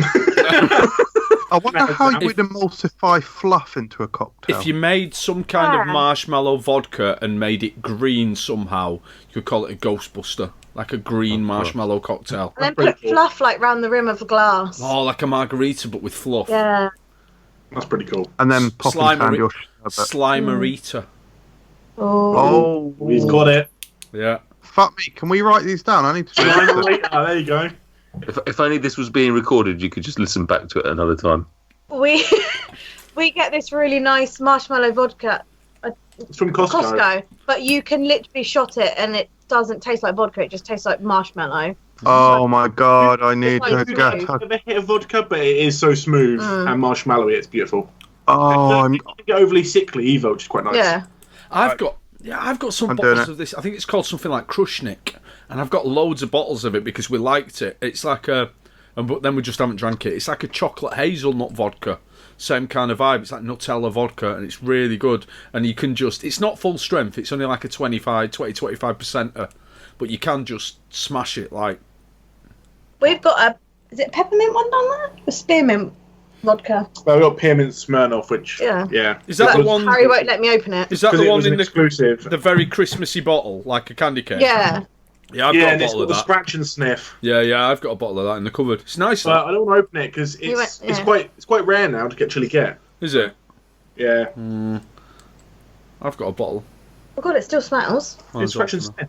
I wonder how you would emulsify fluff into a cocktail. If you made some kind of marshmallow vodka and made it green somehow, you could call it a Ghostbuster. Like a green marshmallow cocktail. And then put fluff like round the rim of the glass. Oh, like a margarita but with fluff. Yeah. That's pretty cool. And then pop in candy or sherbet. Slimerita. Oh, We've got it. Yeah. fuck me! Can we write these down? I need to. There you go. If only this was being recorded, you could just listen back to it another time. We get this really nice marshmallow vodka It's from Costco. but you can literally shot it and it doesn't taste like vodka, it just tastes like marshmallow. Oh my god! I need to like get. It's a hit of vodka, but it is so smooth and marshmallowy. It's beautiful. Oh, It doesn't get overly sickly either, which is quite nice. Yeah. I've got some I'm doing bottles it. of this. I think it's called something like Krushnik, and I've got loads of bottles of it because we liked it. It's like but then we just haven't drank it. It's like a chocolate hazelnut vodka, same kind of vibe. It's like Nutella vodka, and it's really good. And you can it's not full strength. It's only like a 25%, but you can just smash it like. We've got is it peppermint one down there? A spearmint vodka. Well, we've got Peppermint Smirnoff, which Yeah. Is that the one? Harry won't let me open it. Is that because the it one was in an exclusive. the very Christmassy bottle, like a candy cane? Yeah. Yeah, I've got a and it's bottle got of a that. scratch and sniff. Yeah, I've got a bottle of that in the cupboard. It's nice. But I don't want to open it because it's quite rare now to actually get. Is it? Yeah. I've got a bottle. Oh god, it still smells. It's scratch and sniff.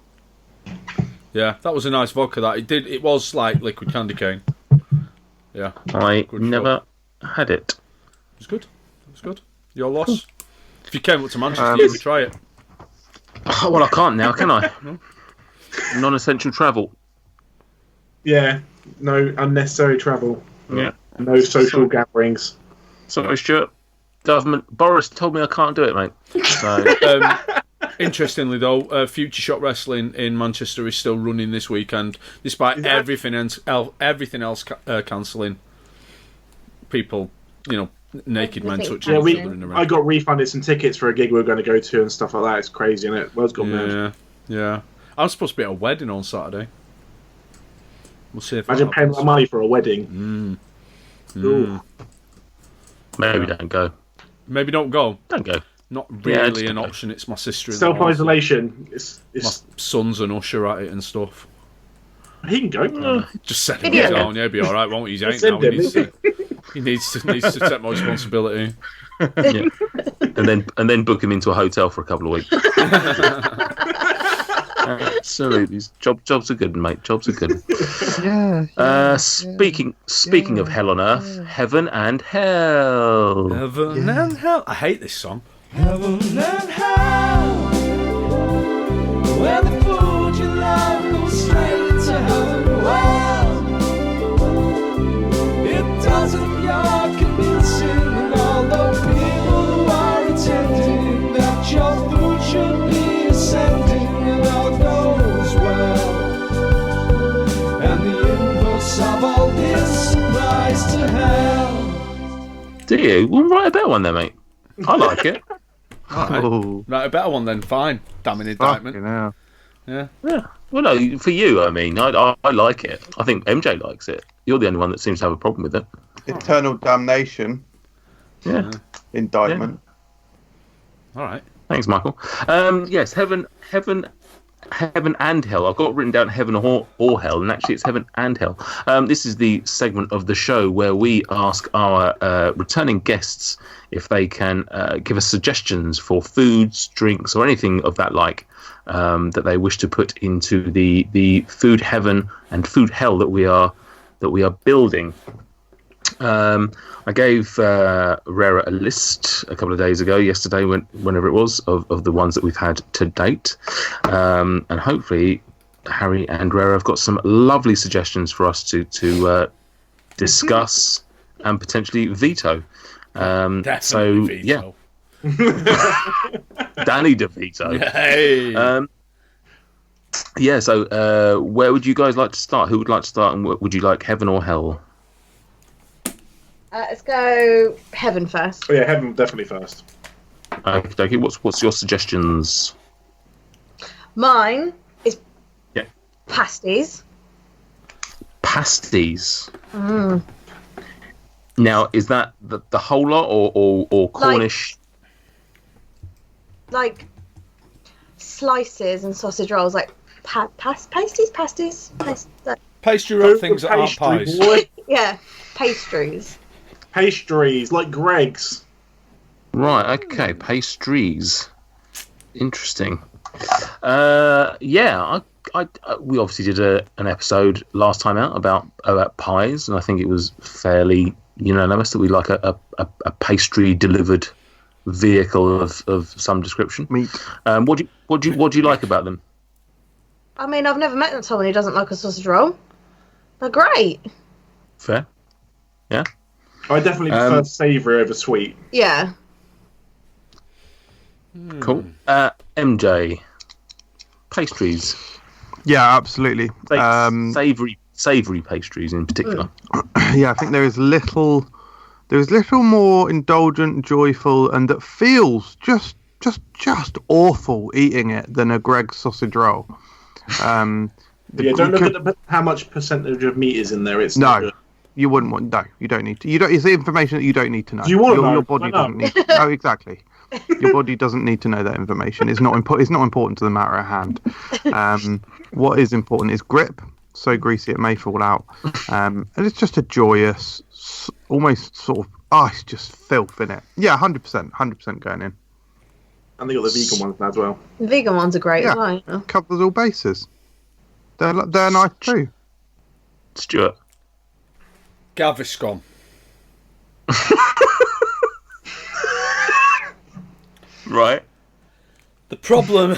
Yeah, that was a nice vodka. That it was like liquid candy cane. Yeah, I Good never had it. it was good. It was good. Your loss. If you came up to Manchester, you could try it. Well, I can't now, can I? Non-essential travel. Yeah. No unnecessary travel. Yeah. No social gatherings. Sorry, Stuart. Government. Boris told me I can't do it, mate. So, Interestingly, though, Future Shock Wrestling in Manchester is still running this weekend, despite everything else cancelling. People, naked men touching each other in the ring. I got refunded some tickets for a gig we were going to go to and stuff like that. It's crazy, isn't it? World's gone mad. Yeah. I'm supposed to be at a wedding on Saturday. We'll see if Imagine paying that money for a wedding. Ooh. maybe don't go. Maybe don't go. Don't go. Not really just an go. option. It's my sister. Self-isolation. My son's an usher at it and stuff. He can go. Just send him down. Yeah, be all right. Won't he? He ain't now. He needs to take more responsibility. Yeah. and then book him into a hotel for a couple of weeks. Absolutely, jobs are good, mate. Jobs are good. Speaking of hell on earth, heaven and hell. Heaven and hell. I hate this song. Heaven and hell, where the food you love goes straight to heaven. Well, it doesn't you're convincing, and all the people who are attending that your food should be ascending, and all goes well. And the inverse of all this applies to hell. Do you? We'll write a better one then, mate. I like it. Oh, Right, a better one then. Fine. Damning indictment. fucking hell. Yeah. Yeah. Well, no, for you, I mean, I like it. I think MJ likes it. You're the only one that seems to have a problem with it. Eternal damnation. Yeah. Indictment. All right. Thanks, Michael. Yes, heaven and hell. I've got written down heaven or hell, and actually it's heaven and hell. This is the segment of the show where we ask our returning guests if they can give us suggestions for foods, drinks, or anything of that like that they wish to put into the food heaven and food hell that we are building. I gave Rerra a list a couple of days ago, yesterday, whenever it was, of the ones that we've had to date. And hopefully Harry and Rerra have got some lovely suggestions for us to discuss and potentially veto. Definitely veto. Danny DeVito. Hey. So where would you guys like to start? Who would like to start, and would you like heaven or hell? Let's go heaven first. Oh, yeah, heaven definitely first. Okay. What's your suggestions? Mine is Yeah. pasties. Pasties. Now, is that the whole lot or Cornish? Like slices and sausage rolls, like pasties. Pastry wrap things that aren't pies. Boy. Yeah, pastries. Pastries, like Greg's. Right. Okay. Pastries. Interesting. We obviously did an episode last time out about pies, and I think it was fairly unanimous that we like a pastry delivered vehicle of some description. Meat. What do you like about them? I mean, I've never met someone who doesn't like a sausage roll. They're great. Fair. Yeah. I definitely prefer savoury over sweet. Yeah. Cool. MJ. Pastries. Yeah, absolutely. Savoury pastries in particular. Yeah, I think there is little more indulgent, joyful, and that feels just awful eating it than a Greg's sausage roll. Don't look at how much percentage of meat is in there. It's not good. You wouldn't want. No, you don't need to. It's the information that you don't need to know. Do you want to know? Your body doesn't need to. No, exactly. Your body doesn't need to know that information. It's not important to the matter at hand. What is important is grip. So greasy it may fall out, and it's just a joyous, almost sort of. Oh, it's just filth in it. Yeah, 100% going in. And they got the vegan ones now as well. The vegan ones are great as well. Covers all bases. They're nice too. Stuart. Gaviscon. Right. The problem.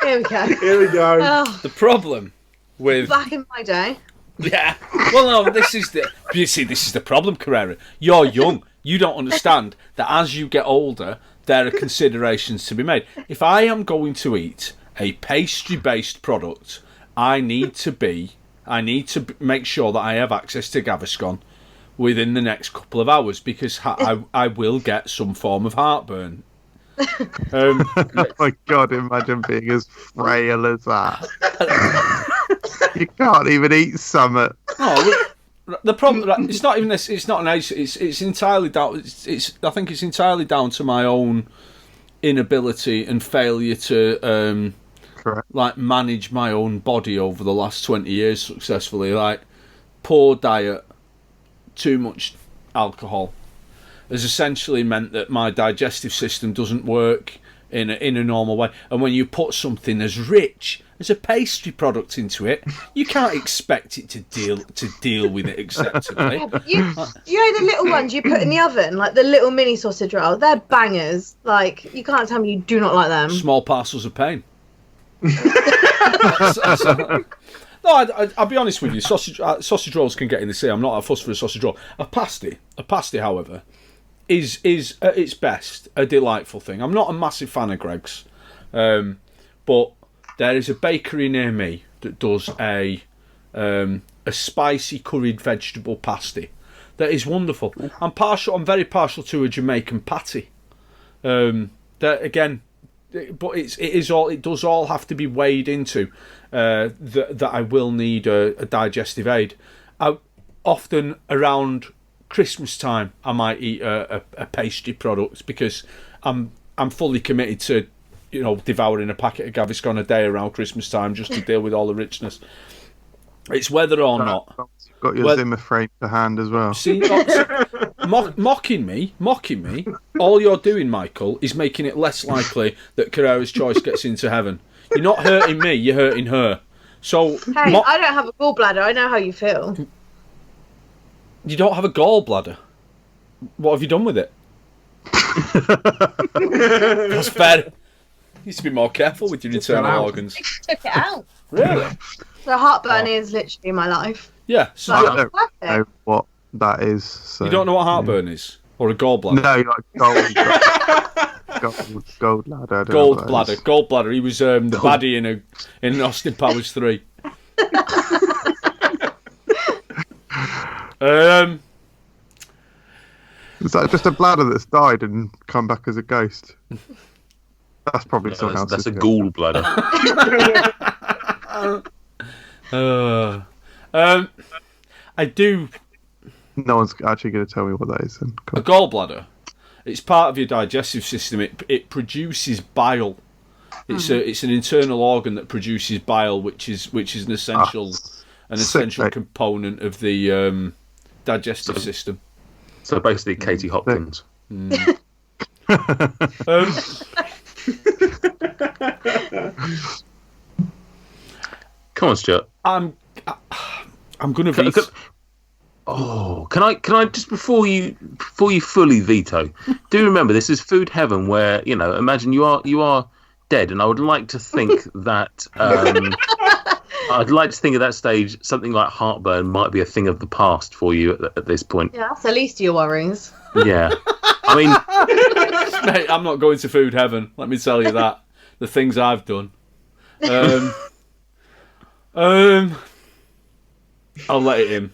Here we go. Here we go. Oh, The problem with. back in my day. Yeah. Well, no, this is the problem, Carrera. You're young. You don't understand that as you get older, there are considerations to be made. If I am going to eat a pastry-based product, I need to make sure that I have access to Gaviscon within the next couple of hours, because I will get some form of heartburn. Oh my God, imagine being as frail as that. You can't even eat summit. No, the problem. It's not even this. It's not an age. It's entirely down. I think it's entirely down to my own inability and failure to Correct. manage my own body over the last 20 years successfully. Like, poor diet, too much alcohol has essentially meant that my digestive system doesn't work in a normal way. And when you put something as rich as a pastry product into it, you can't expect it to deal with it acceptably. Yeah, but you know the little ones you put in the oven, like the little mini sausage roll? They're bangers. Like, you can't tell me you do not like them. Small parcels of pain. No, I'll be honest with you. Sausage rolls can get in the sea. I'm not a fuss for a sausage roll. A pasty, however, is at its best a delightful thing. I'm not a massive fan of Greg's, but there is a bakery near me that does a spicy curried vegetable pasty that is wonderful. I'm very partial to a Jamaican patty. That again, but it does all have to be weighed into that I will need a digestive aid. Often around Christmas time, I might eat a pastry product because I'm fully committed to, devouring a packet of Gaviscon a day around Christmas time just to deal with all the richness. It's whether or not. You've got your Zimmer frame to hand as well. See, mocking me. All you're doing, Michael, is making it less likely that Carrera's Choice gets into heaven. You're not hurting me. You're hurting her. So, Hey, I don't have a gallbladder. I know how you feel. You don't have a gallbladder. What have you done with it? That's fair. You need to be more careful with your internal organs. I took it out. Really? So heartburn is literally my life. Yeah. So I don't know what that is. So. you don't know what heartburn is? Or a gallbladder? No, like gold ladder. Gallbladder. He was the baddie in Austin Powers 3. Is that just a bladder that's died and come back as a ghost? That's probably someone else. That's a gallbladder. I do. No one's actually going to tell me what that is. Then. A gallbladder. It's part of your digestive system. It produces bile. It's an internal organ that produces bile, which is an essential component of the digestive system. So basically, Katie Hopkins. Come on, Stuart. I'm gonna veto. Can I just before you fully veto? Do remember this is food heaven, where imagine you are dead, and I would like to think that I'd like to think at that stage something like heartburn might be a thing of the past for you at this point. Yeah, that's the least of your worries. Yeah, I mean, mate, I'm not going to food heaven. Let me tell you that. The things I've done. I'll let it in.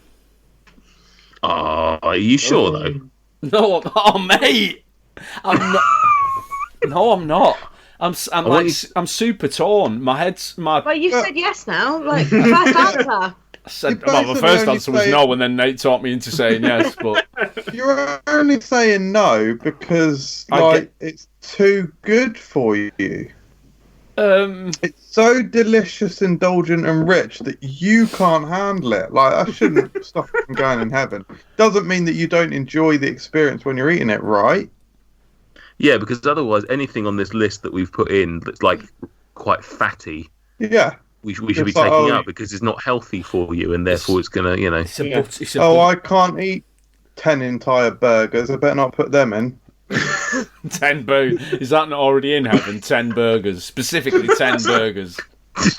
Oh, are you sure though? No, mate, I'm not. No, I'm not. I'm super torn. My head's. Well, you said yes now. Like, first answer. I said, well, my first answer was no, and then Nate talked me into saying yes. But you're only saying no because it's too good for you. It's so delicious, indulgent, and rich that you can't handle it. Like, I shouldn't stop it from going in heaven. Doesn't mean that you don't enjoy the experience when you're eating it, right? Yeah, because otherwise, anything on this list that we've put in that's like quite fatty, we should be taking out because it's not healthy for you, and therefore it's gonna, I can't eat 10 entire burgers. I better not put them in. 10 burgers. Is that not already in heaven? 10 burgers, specifically 10 burgers.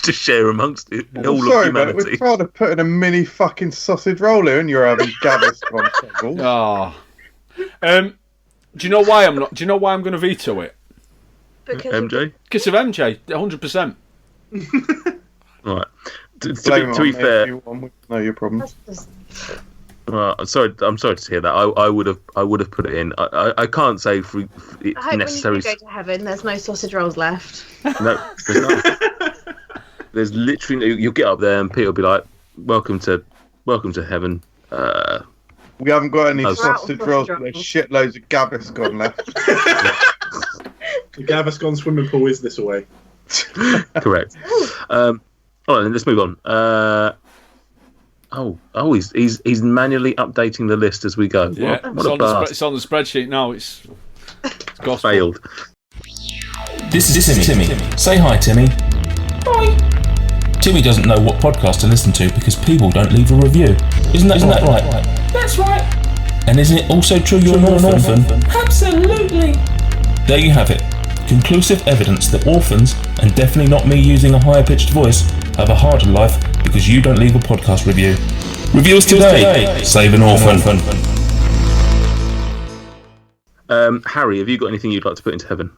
To share amongst all of humanity. Mate, we're trying to put in a mini fucking sausage roll here, and you're having Gaviscon. Oh. Do you know why I'm not? Do you know why I'm going to veto it? Because MJ. Because of MJ, 100%. Right. To be fair, no, your problem. Well, I'm sorry to hear that. I would have put it in. I can't say it's necessary. When you go to heaven, there's no sausage rolls left. No, there's not. There's literally you'll get up there and Peter will be like, "Welcome to heaven." We haven't got any sausage rolls, but there's shitloads of Gaviscon left. The Gaviscon swimming pool is this away. Correct. All right, then let's move on. He's manually updating the list as we go. Yeah, it's on the spreadsheet now. It's gospel. Failed. This is Timmy. Say hi, Timmy. Hi. Timmy doesn't know what podcast to listen to because people don't leave a review. Isn't that right? That's right. And isn't it also true you're an orphan? Absolutely. There you have it. Conclusive evidence that orphans, and definitely not me using a higher pitched voice, have a harder life because you don't leave a podcast review. Reviews today. Save an orphan. Harry, have you got anything you'd like to put into heaven?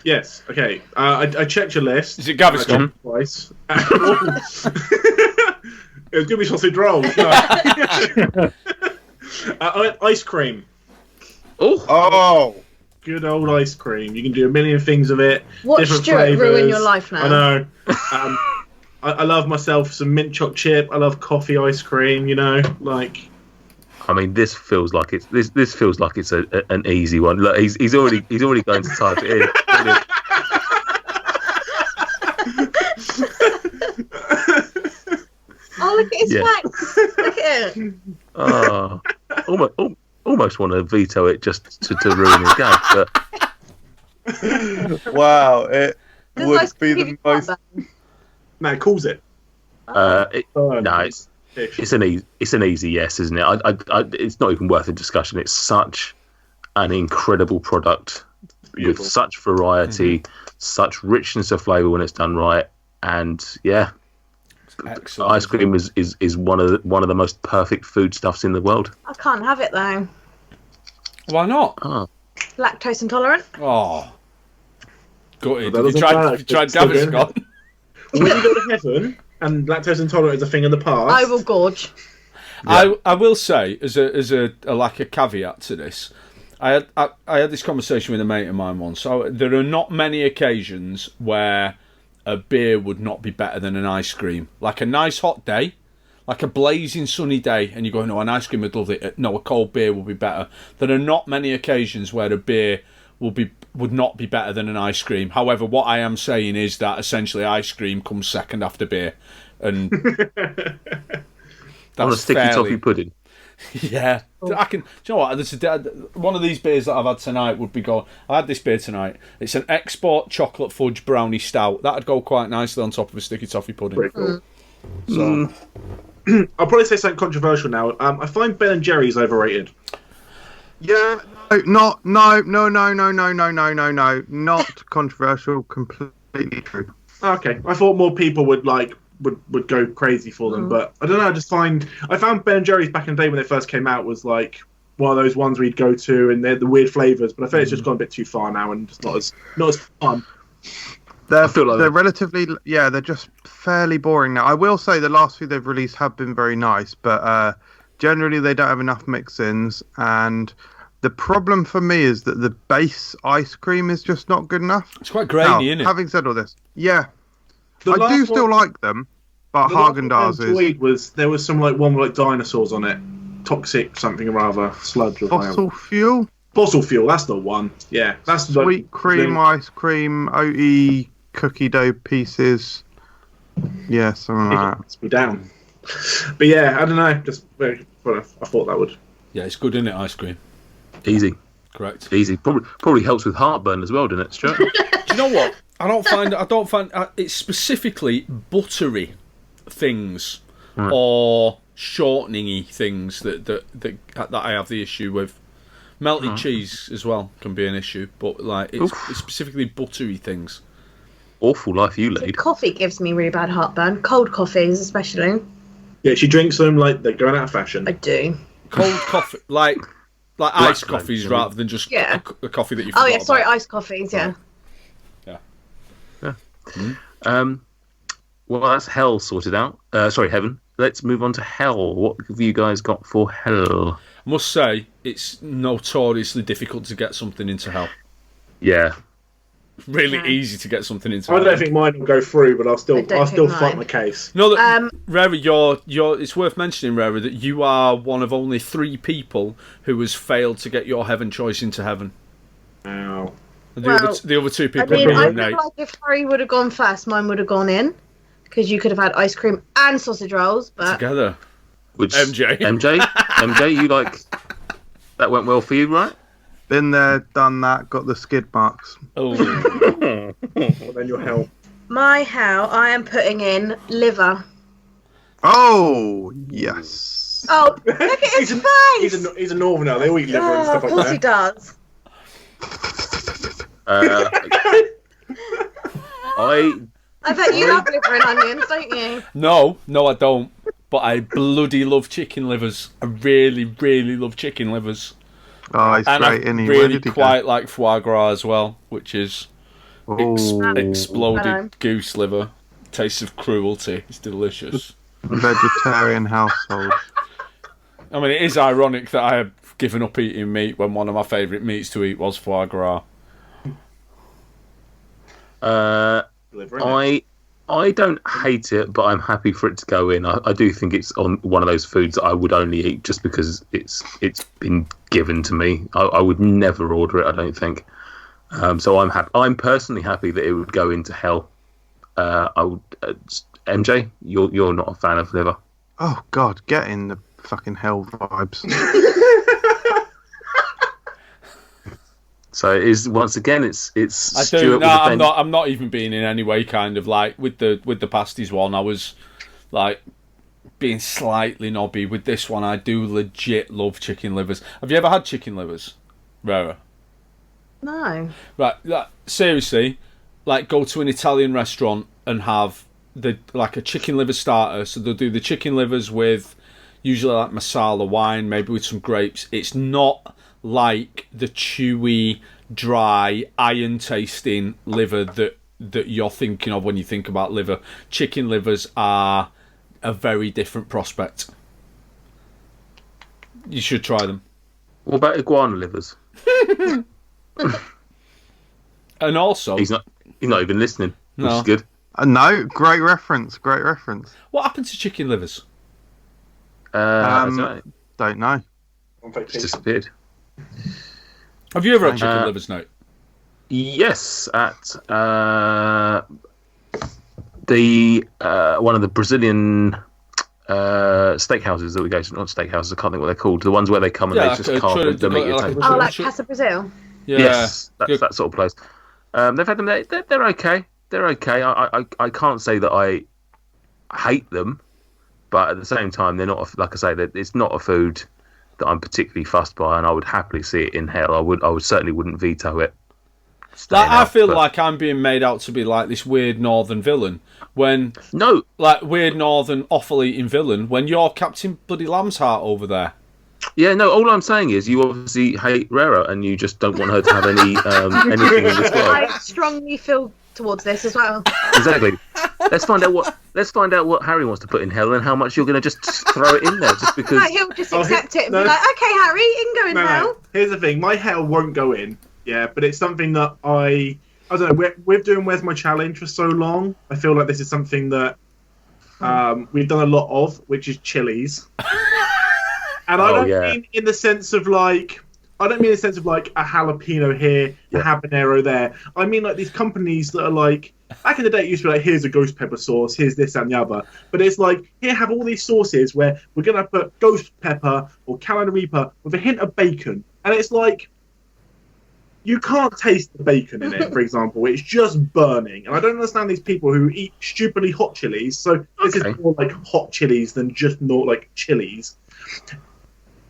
Yes. Okay. I checked your list. Is it Gaviscon? Twice. It was going to be sausage rolls. No. Ice cream. Oh. Good old ice cream. You can do a million things with it. Watch different Stuart flavours. ruin your life now. I know. I love myself some mint choc chip. I love coffee ice cream. Like. I mean, this feels like it's this feels like it's an easy one. Look, he's already going to type it in. Oh, look at his facts. Look at it. Oh, almost want to veto it just to ruin his game. But wow, it would be the most. No, it calls it. It's an easy yes, isn't it? It's not even worth a discussion. It's such an incredible product with such variety, such richness of flavour when it's done right, and excellent. Ice cream is one of the most perfect foodstuffs in the world. I can't have it though. Why not? Oh. Lactose intolerant. Oh, gutted. Well, you tried Gaviscon? When you go to heaven and lactose intolerant is a thing of the past, I will gorge. Yeah. I will say, as a caveat to this, I had this conversation with a mate of mine once. So there are not many occasions where a beer would not be better than an ice cream. Like a nice hot day, like a blazing sunny day, and you go, no, an ice cream would love it. No, a cold beer will be better. There are not many occasions where a beer would not be better than an ice cream. However, what I am saying is that essentially ice cream comes second after beer, and on a sticky toffee pudding. Yeah, I can. Do you know what? One of these beers that I've had tonight would be I had this beer tonight. It's an export chocolate fudge brownie stout. That'd go quite nicely on top of a sticky toffee pudding. Pretty cool. So, I'll probably say something controversial now. I find Ben and Jerry's overrated. Yeah, not controversial. Completely true. Okay, I thought more people would go crazy for them, but I don't know. I found Ben and Jerry's back in the day when they first came out was like one of those ones where you'd go to and they're the weird flavours, but I feel it's just gone a bit too far now and just not as fun. They're relatively, they're just fairly boring now. I will say the last few they've released have been very nice, but generally they don't have enough mix-ins, and the problem for me is that the base ice cream is just not good enough. It's quite grainy, isn't it? Having said all this, I do still like them, But The one Haagen-Dazs I enjoyed there was some like one with like dinosaurs on it, toxic something or other, sludge or whatever. Fossil fuel, Fossil fuel. That's the one. Yeah, that's sweet cream, ice cream, oaty cookie dough pieces. Yeah, something like that. Let's be down. But yeah, I don't know. Just I thought that would. Yeah, it's good, isn't it? Ice cream. Easy. Correct. Easy. Probably helps with heartburn as well, doesn't it, Stuart? Do you know what? I don't find it's specifically buttery things or shortening-y things that I have the issue with. Melted cheese as well can be an issue, but like it's specifically buttery things. Awful life you lead. Coffee gives me really bad heartburn. Cold coffees, especially. Yeah, she drinks them like they're going out of fashion. I do. Cold coffee, like iced coffees rather than just a coffee that you. Oh yeah, sorry, iced coffees. Yeah. Well, that's hell sorted out. Sorry, heaven. Let's move on to hell. What have you guys got for hell? I must say, it's notoriously difficult to get something into hell. Yeah. Really easy to get something into hell. I don't think mine will go through, but I'll still fight my case. No, Rerra, it's worth mentioning, Rerra, that you are one of only 3 people who has failed to get your heaven choice into heaven. Ow. The other 2 people. I feel like if Harry would have gone first, mine would have gone in, because you could have had ice cream and sausage rolls, but together. Which MJ, you like? That went well for you, right? Been there, done that, got the skid marks. Oh. Well, then your hell. my hell, I am putting in liver. Oh, yes. Oh, look at his face! He's a northerner. They all eat liver and stuff of like course that. he does. I bet you love liver and onions, don't you? No, I don't. But I bloody love chicken livers. I really, really love chicken livers. Oh, he's And great, I isn't he? really quite like foie gras as well, which is Oh, exploded goose liver. Taste of cruelty. It's delicious. vegetarian household. I mean, it is ironic that I have given up eating meat when one of my favourite meats to eat was foie gras. I don't hate it, but I'm happy for it to go in. I do think it's on one of those foods that I would only eat just because it's been given to me. I would never order it, I don't think. So I'm happy. I'm personally happy that it would go into hell. I would. MJ, you're not a fan of liver. Oh God, get in the fucking hell vibes. So it is once again. It's. I do. No, I'm not even being in any way kind of like with the pasties one. I was like being slightly knobby. With this one, I do legit love chicken livers. Have you ever had chicken livers, Rerra? No. Right. Seriously, like go to an Italian restaurant and have a chicken liver starter. So they'll do the chicken livers with usually like masala wine, maybe with some grapes. It's not like the chewy, dry, iron-tasting liver that you're thinking of when you think about liver. Chicken livers are a very different prospect. You should try them. What about iguana livers? And also, he's not even listening, which No. is good. No, great reference. Great reference. what happened to chicken livers? So Don't know. it's disappeared. Have you ever had chicken livers, Nate? Yes, at the one of the Brazilian steakhouses that we go to. Not steakhouses, I can't think what they're called. The ones where they come and they just carve the meat. Oh, like Casa Brazil? Yeah. Yes, that's that sort of place. They've had them. They're okay. They're okay. I can't say that I hate them, but at the same time, they're not. Like I say, it's not a food that I'm particularly fussed by, and I would happily see it in hell. I would certainly wouldn't veto it. I feel like I'm being made out to be like this weird northern villain when weird northern offal eating villain when you're Captain Bloody Lamb's Heart over there. Yeah, no. All I'm saying is you obviously hate Rerra, and you just don't want her to have any anything in this world. I strongly feel towards this as well. Exactly. Let's find out what Harry wants to put in hell, and how much you're going to just throw it in there, just because. Like, he'll just accept it and be like, "Okay, Harry, you can go in hell." No. Here's the thing: my hell won't go in. Yeah, but it's something that I don't know. We're doing Where's My Challenge for so long. I feel like this is something that we've done a lot of, which is chilies. And I don't mean in the sense of like, I don't mean in the sense of like a jalapeno here, a habanero there. I mean like these companies that are like, back in the day it used to be like, here's a ghost pepper sauce, here's this and the other. But it's like, here, have all these sauces where we're going to put ghost pepper or Carolina Reaper with a hint of bacon. And it's like, you can't taste the bacon in it, for example. It's just burning. And I don't understand these people who eat stupidly hot chilies. So this is more like hot chilies than just not like chilies.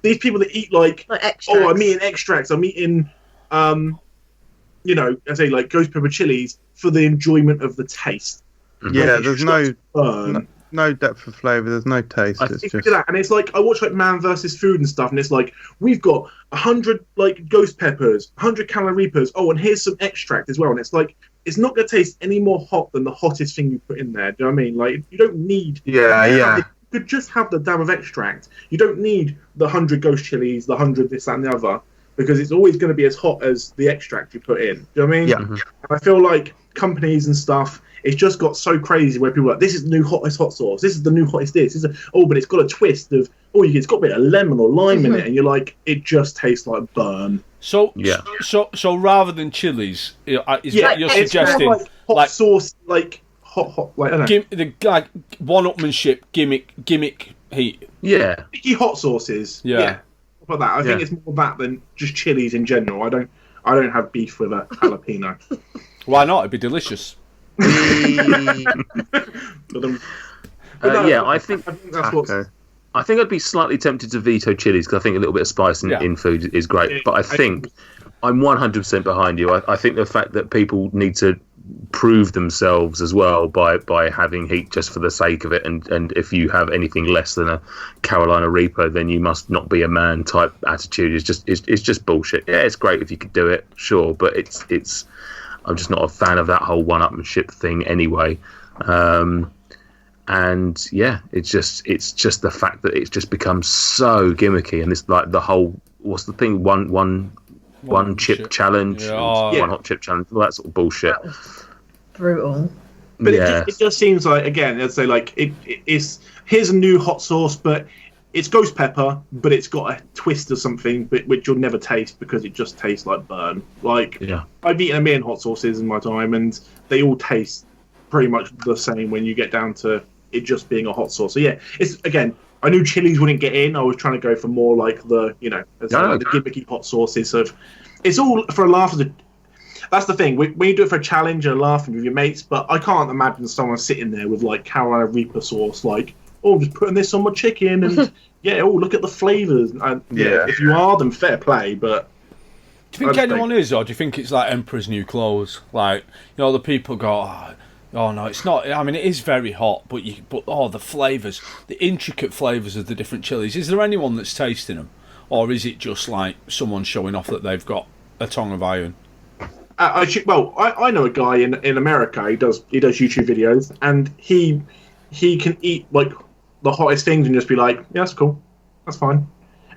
These people that eat like I'm eating extracts. I'm eating, you know, I say like ghost pepper chilies for the enjoyment of the taste. Yeah, there's no depth of flavour. There's no taste. It's just that, and it's like I watch like Man vs Food and stuff, and it's like we've got 100 like ghost peppers, 100 Carolina Reapers. Oh, and here's some extract as well. And it's like it's not going to taste any more hot than the hottest thing you put in there. Do you know what I mean? Like you don't need. You could just have the dab of extract. You don't need the 100 ghost chilies, the 100 this, that, and the other, because it's always going to be as hot as the extract you put in. Do you know what I mean? Yeah. And I feel like companies and stuff, it's just got so crazy where people are like, this is the new hottest hot sauce. This is the new hottest this. But it's got a twist of, it's got a bit of lemon or lime in it. And you're like, it just tastes like burn. So rather than chilies, what you're suggesting, like hot sauce, like hot, like I don't know. Like one-upmanship gimmick heat. Yeah. Sticky hot sauces. Yeah. About that. I think it's more that than just chilies in general. I don't have beef with a jalapeno. Why not? It'd be delicious. I think that's what. I think I'd be slightly tempted to veto chilies because I think a little bit of spice in food is great. But I think I'm 100% behind you. I think the fact that people need to prove themselves as well by having heat just for the sake of it, and if you have anything less than a Carolina Reaper, then you must not be a man type attitude is just bullshit. Yeah, it's great if you could do it, sure, but it's I'm just not a fan of that whole one-upmanship thing anyway. And yeah, it's just the fact that it's just become so gimmicky, and it's like the whole what's the thing one chip challenge, one hot chip challenge, all that sort of bullshit. Brutal. But it just seems like, again, I'd say like it's here's a new hot sauce, but it's ghost pepper, but it's got a twist or something, which you'll never taste because it just tastes like burn. Like I've eaten a million hot sauces in my time, and they all taste pretty much the same when you get down to it just being a hot sauce. So yeah, it's again. I knew chilies wouldn't get in. I was trying to go for more like the the gimmicky hot sauces of. It's all for a laugh. That's the thing. When you do it for a challenge and laughing with your mates, but I can't imagine someone sitting there with like Carolina Reaper sauce, like, oh, just putting this on my chicken, and look at the flavors. And if you are, then fair play. But do you think anyone is, or do you think it's like Emperor's New Clothes? Like, the people go, oh no, it's not. I mean, it is very hot, but the flavours, the intricate flavours of the different chilies. Is there anyone that's tasting them, or is it just like someone showing off that they've got a tongue of iron? I know a guy in America. He does YouTube videos, and he can eat like the hottest things and just be like, yeah, that's cool, that's fine.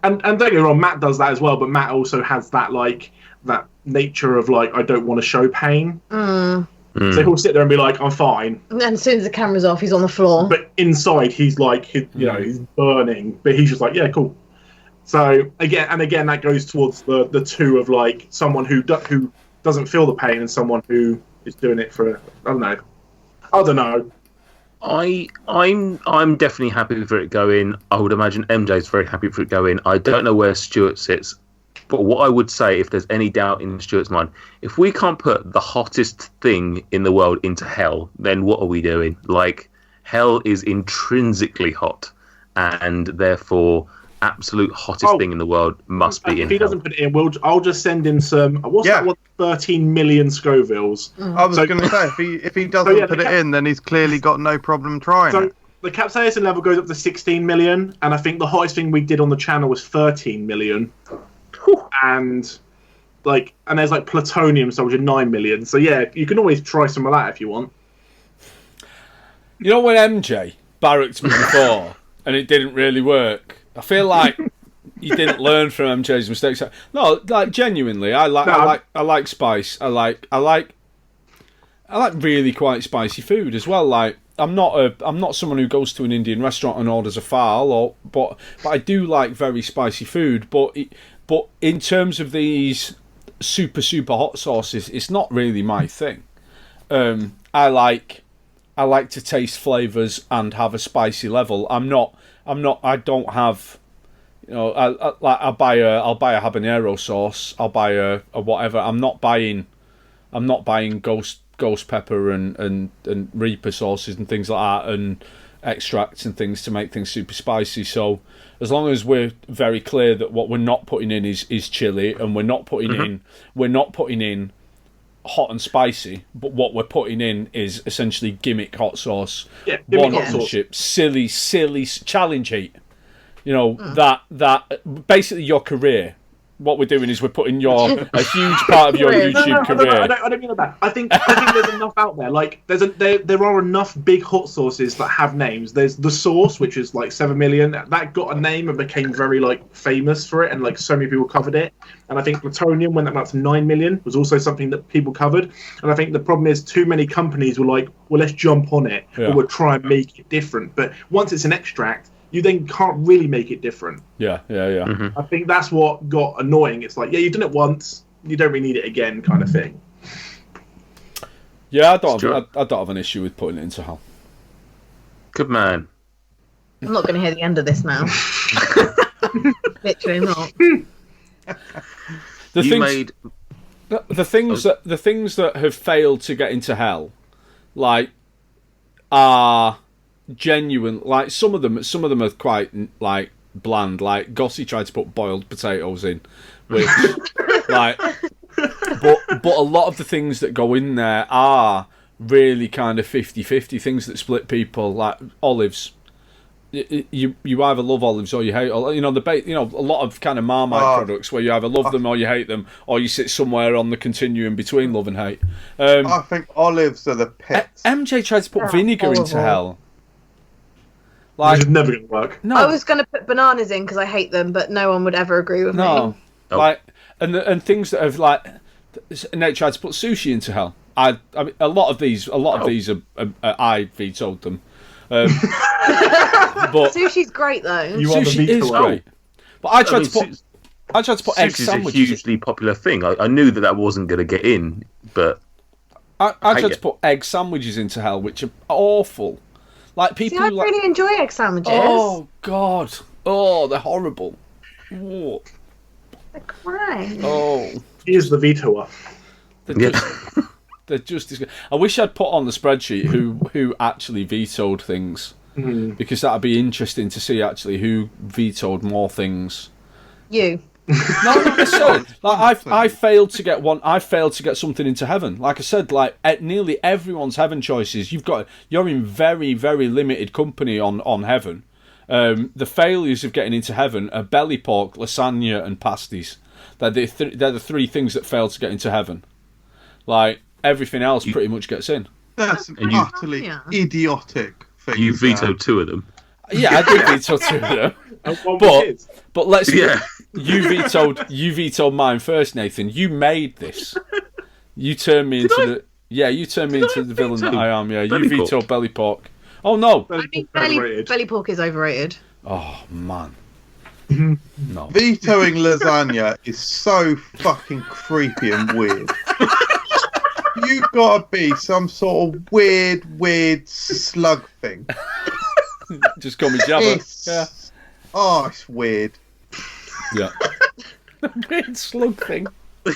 And don't get me wrong, Matt does that as well, but Matt also has that like that nature of like, I don't want to show pain. So he'll sit there and be like, I'm fine. And then as soon as the camera's off, he's on the floor. But inside, he's like, he's burning. But he's just like, yeah, cool. So again, that goes towards the two of like someone who doesn't feel the pain and someone who is doing it for I don't know. I'm definitely happy for it going. I would imagine MJ's very happy for it going. I don't know where Stuart sits. But what I would say, if there's any doubt in Stuart's mind, if we can't put the hottest thing in the world into hell, then what are we doing? Like, hell is intrinsically hot, and therefore, absolute hottest thing in the world must be in hell. If he doesn't put it in, I'll just send him some. That one? 13 million Scovilles. I was going to say, if he doesn't put it in, then he's clearly got no problem trying it. The capsaicin level goes up to 16 million, and I think the hottest thing we did on the channel was 13 million. And there's like plutonium, so which is 9 million. So yeah, you can always try some of that if you want. You know when MJ barracked me before and it didn't really work? I feel like you didn't learn from MJ's mistakes. No, like genuinely, I like spice. I like really quite spicy food as well. Like I'm not someone who goes to an Indian restaurant and orders a fowl, but I do like very spicy food. But in terms of these super hot sauces, it's not really my thing. I like to taste flavors and have a spicy level. I don't have, I'll buy a habanero sauce. I'll buy a whatever. I'm not buying ghost pepper and Reaper sauces and things like that and extracts and things to make things super spicy. So as long as we're very clear that what we're not putting in is chili, and we're not putting in hot and spicy, but what we're putting in is essentially gimmick hot sauce, one-upmanship, silly challenge heat. That basically your career. What we're doing is we're putting a huge part of your YouTube career. I don't mean that. I think there's enough out there. Like there are enough big hot sauces that have names. There's the Sauce, which is like 7 million. That got a name and became very famous for it, and so many people covered it. And I think Plutonium, when that went up to 9 million, was also something that people covered. And I think the problem is too many companies were like, well, let's jump on it, or we'll try and make it different. But once it's an extract, you then can't really make it different. Yeah. Mm-hmm. I think that's what got annoying. It's like, you've done it once, you don't really need it again, kind of thing. Yeah, I don't have an issue with putting it into hell. Good man. I'm not going to hear the end of this now. Literally not. The things that have failed to get into hell, are genuine. Like some of them are quite bland. Like Gossie tried to put boiled potatoes in, which but a lot of the things that go in there are really kind of 50-50 things that split people. Like olives, you either love olives or you hate. A lot of kind of Marmite products where you either love them or you hate them, or you sit somewhere on the continuum between love and hate. I think olives are the pits. MJ tried to put vinegar into hell. Which is never going to work. No. I was going to put bananas in because I hate them, but no one would ever agree with me. And things that have Nate tried to put sushi into hell. I mean, a lot of these are I vetoed them. But sushi's great though. Sushi is great. But I tried to put egg sandwiches. It's a hugely popular thing. I knew that wasn't going to get in, but I tried to put egg sandwiches into hell, which are awful. Like people, I really enjoy egg sandwiches. Oh God! Oh, they're horrible. Oh. They're crying. Oh, he is the vetoer. They're just. I wish I'd put on the spreadsheet who actually vetoed things, because that'd be interesting to see actually who vetoed more things. You. No, not necessarily. I failed to get one. I failed to get something into heaven. Like I said, at nearly everyone's heaven choices, you're in very, very limited company on heaven. The failures of getting into heaven are belly pork, lasagna, and pasties. They're the three things that fail to get into heaven. Everything else pretty much gets in. That's an utterly idiotic thing. You vetoed 2 of them. Yeah, I did veto 2 of them. But let's you vetoed mine first, Nathan. You made this. You turned me into the villain that I am. Yeah, you vetoed belly pork. Oh no! I think belly pork is overrated. Oh man. No. Vetoing lasagna is so fucking creepy and weird. You've got to be some sort of weird slug thing. Just call me Jabba. Yeah. Oh, it's weird. Yeah. Weird slug thing. I'm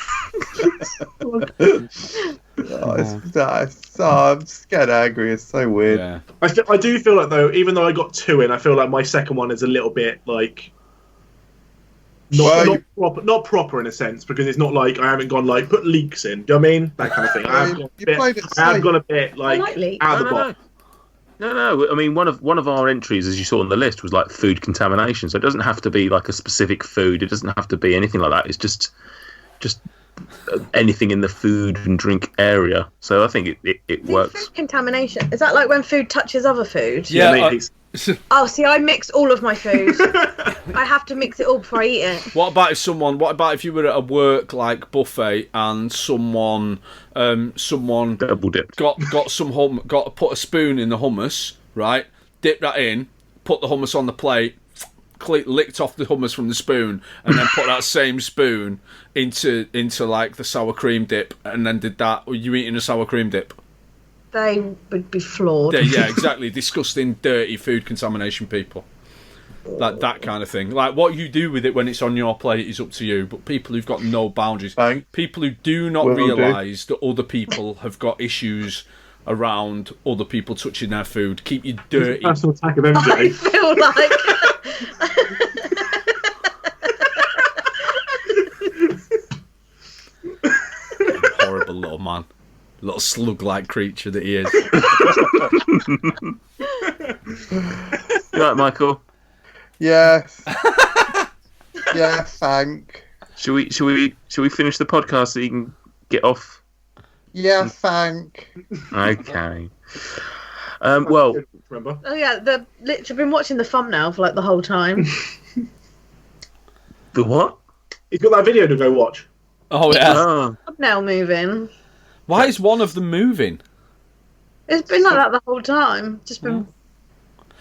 just getting angry. It's so weird. Yeah. I do feel like, though, even though I got 2 in, I feel like my second one is a little bit not proper in a sense, because it's not like I haven't gone put leeks in. Do you know what I mean? That kind of thing. I have gone a bit out of the box. No. I mean, one of our entries, as you saw on the list, was food contamination. So it doesn't have to be a specific food. It doesn't have to be anything like that. It's just anything in the food and drink area. So I think it works. Food contamination, is that like when food touches other food? Yeah, Oh, see, I mix all of my food. I have to mix it all before I eat it. What about if you were at a work like buffet and someone Double dipped. got put a spoon in the hummus, right? Dip that in, put the hummus on the plate, licked off the hummus from the spoon, and then put that same spoon into like the sour cream dip, and then did that. Were you eating a sour cream dip? They would be flawed. Yeah, exactly. Disgusting, dirty food contamination people. Like that kind of thing. Like what you do with it when it's on your plate is up to you. But people who've got no boundaries, people who do not realise that other people have got issues around other people touching their food, keep you dirty. Personal attack of MJ. I feel like. Horrible little man. Little slug-like creature that he is. You right, Michael? Yes. Yes, thank. Should we finish the podcast so you can get off? Yeah, thank. Okay. Well, Remember? Oh yeah, I've been watching the thumbnail for like the whole time. the what? He's got that video to go watch. Oh yeah. Oh. Thumbnail moving. Why is one of them moving? It's been like that the whole time. Just been.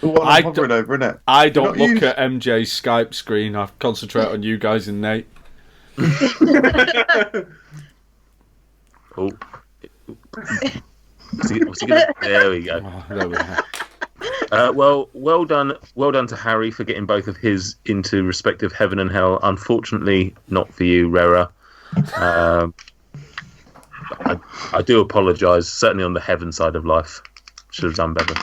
The one I I'm hovering don't- over, innit? I don't Not look you. at MJ's Skype screen. I concentrate on you guys and Nate. Oh. There we go. Oh, there we go. Well done to Harry for getting both of his into respective heaven and hell. Unfortunately, not for you, Rerra. I do apologise. Certainly on the heaven side of life, should have done better.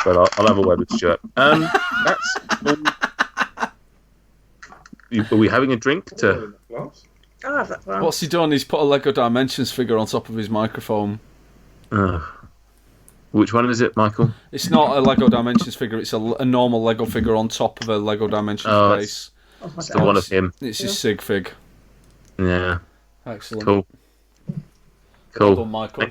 But I'll have a word with Stuart. That's all. Are we having a drink to? I'll have that one. What's he done? He's put a Lego Dimensions figure on top of his microphone. Which one is it, Michael? It's not a Lego Dimensions figure. It's a normal Lego figure on top of a Lego Dimensions base. It's the one of him. It's his sig fig. Yeah. Excellent. Cool. Well done, Michael.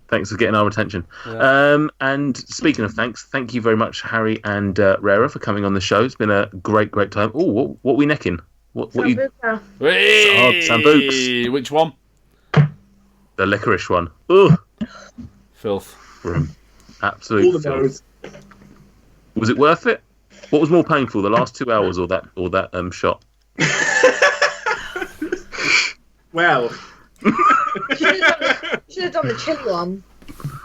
Thanks for getting our attention. Yeah. And speaking of thanks, thank you very much, Harry and Rerra, for coming on the show. It's been a great time. Oh, what we necking? What you? Hey! Sambuca. Which one? The licorice one. Ugh. Filth. Absolute All the filth. nose. Was it worth it? What was more painful, the last 2 hours or that shot? Well, Should have done the chili one.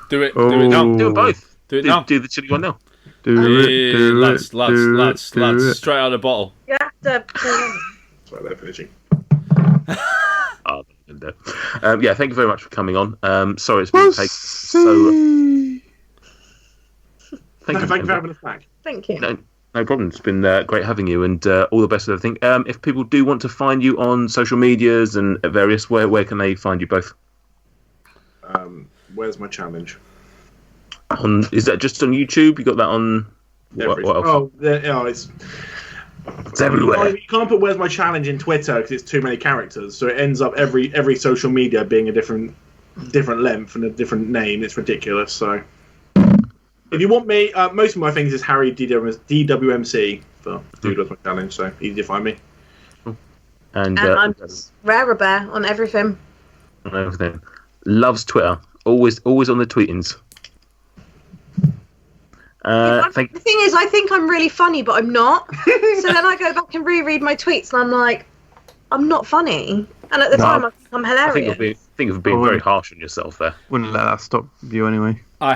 Do it now. Do them both. Do it now. Do the chili one now. Lads, it. straight out of the bottle. You have to. sorry, they're finishing. Yeah, thank you very much for coming on. Sorry it's been taken so. Thank you Thank you for having us back. Thank you. No problem. It's been great having you, and all the best with everything. If people do want to find you on social medias and at various, where can they find you both? Where's my challenge? Is that just on YouTube? You got that on? What else? It's everywhere. You can't put "Where's my challenge" in Twitter because it's too many characters. So it ends up every social media being a different length and a different name. It's ridiculous. So if you want me, most of my things is Harry DWMC for Dude Was My Challenge. So easy to find me. And I'm Rerra Bear on everything. on everything. Loves Twitter. Always on the tweetings. The thing is, I think I'm really funny, but I'm not. So then I go back and reread my tweets, and I'm like, I'm not funny. And at the time, I think I'm I hilarious. think of being very harsh on yourself there. Wouldn't let that stop you anyway. I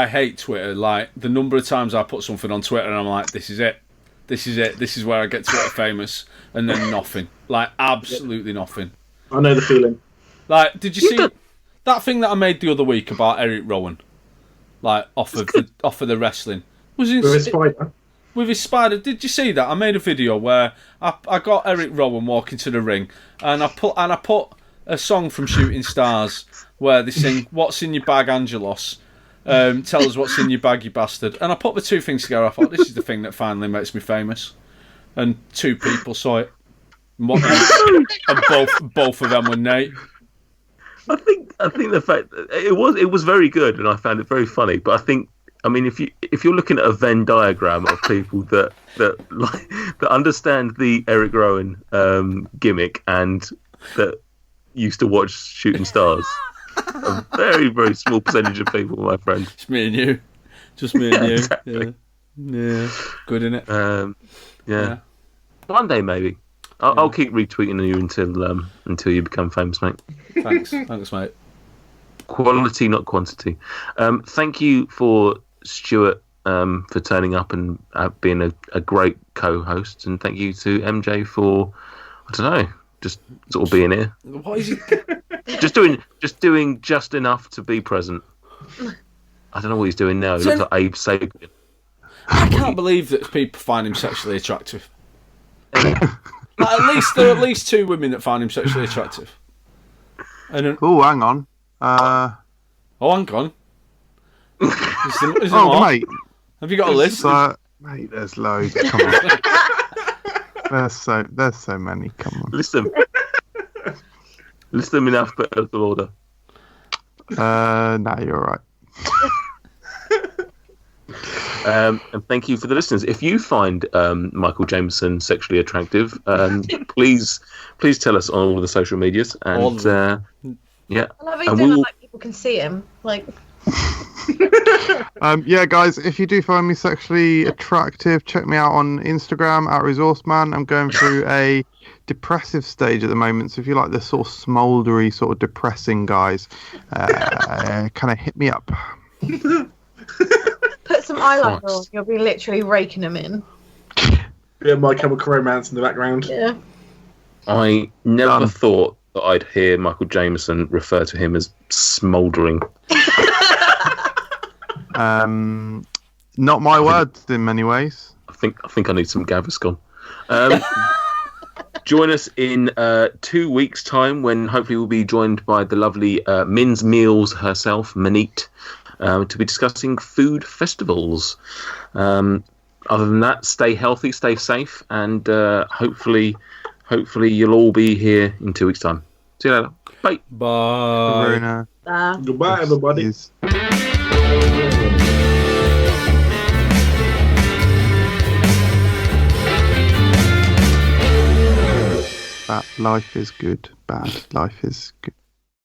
hate Twitter. Like the number of times I put something on Twitter and I'm like, this is it. This is where I get Twitter famous, and then nothing. Like absolutely nothing. I know the feeling. Like, did you see that thing that I made the other week about Eric Rowan? Like off of the wrestling. Was With a spider. With his spider. Did you see that? I made a video where I got Eric Rowan walking to the ring, and I put a song from Shooting Stars where they sing "What's in your bag, Angelos." Tell us what's in your bag, you bastard. And I put the two things together. I thought, this is the thing that finally makes me famous. And 2 people saw it. And both of them were Nate. I think the fact that it was very good, and I found it very funny. But I think I mean, if you're looking at a Venn diagram of people that understand the Eric Rowan gimmick and that used to watch Shooting Stars, a very, very small percentage of people, my friend. It's me and you. Just me and you. Exactly. Yeah. Good, innit? Yeah. One day, maybe. I'll keep retweeting you until you become famous, mate. Thanks, mate. Quality, not quantity. Thank you for Stuart for turning up and being a great co-host, and thank you to MJ for, I don't know, just sort of being here. What is he? just doing just enough to be present. I don't know what he's doing now. He looks like Abe Sapien. I can't believe that people find him sexually attractive. There are at least 2 women that find him sexually attractive. Oh, hang on. Hang on. Is there more? Mate. Have you got a list? Mate, there's loads. Come on. There's so many. Come on. List them in alphabetical order. No, you're all right. And thank you for the listeners. If you find Michael Jameson sexually attractive, please tell us on all of the social medias. And yeah, I love it when like people can see him. Like, yeah, guys, if you do find me sexually attractive, check me out on Instagram at Resourceman. I'm going through a depressive stage at the moment, so if you like the sort of smouldery, sort of depressing guys, kind of hit me up. put some eyeliner on. You'll be literally raking them in. Yeah, My Chemical Romance in the background. Yeah. I never thought that I'd hear Michael Jameson refer to him as smouldering. Not my words in many ways. I think I need some Gaviscon. Join us in 2 weeks' time when hopefully we'll be joined by the lovely Min's Meals herself, Manit, to be discussing food festivals. Other than that, stay healthy, stay safe, and hopefully you'll all be here in 2 weeks' time. See you later. Bye. Bye. Goodbye, everybody. Life is good. Bad. Life is good.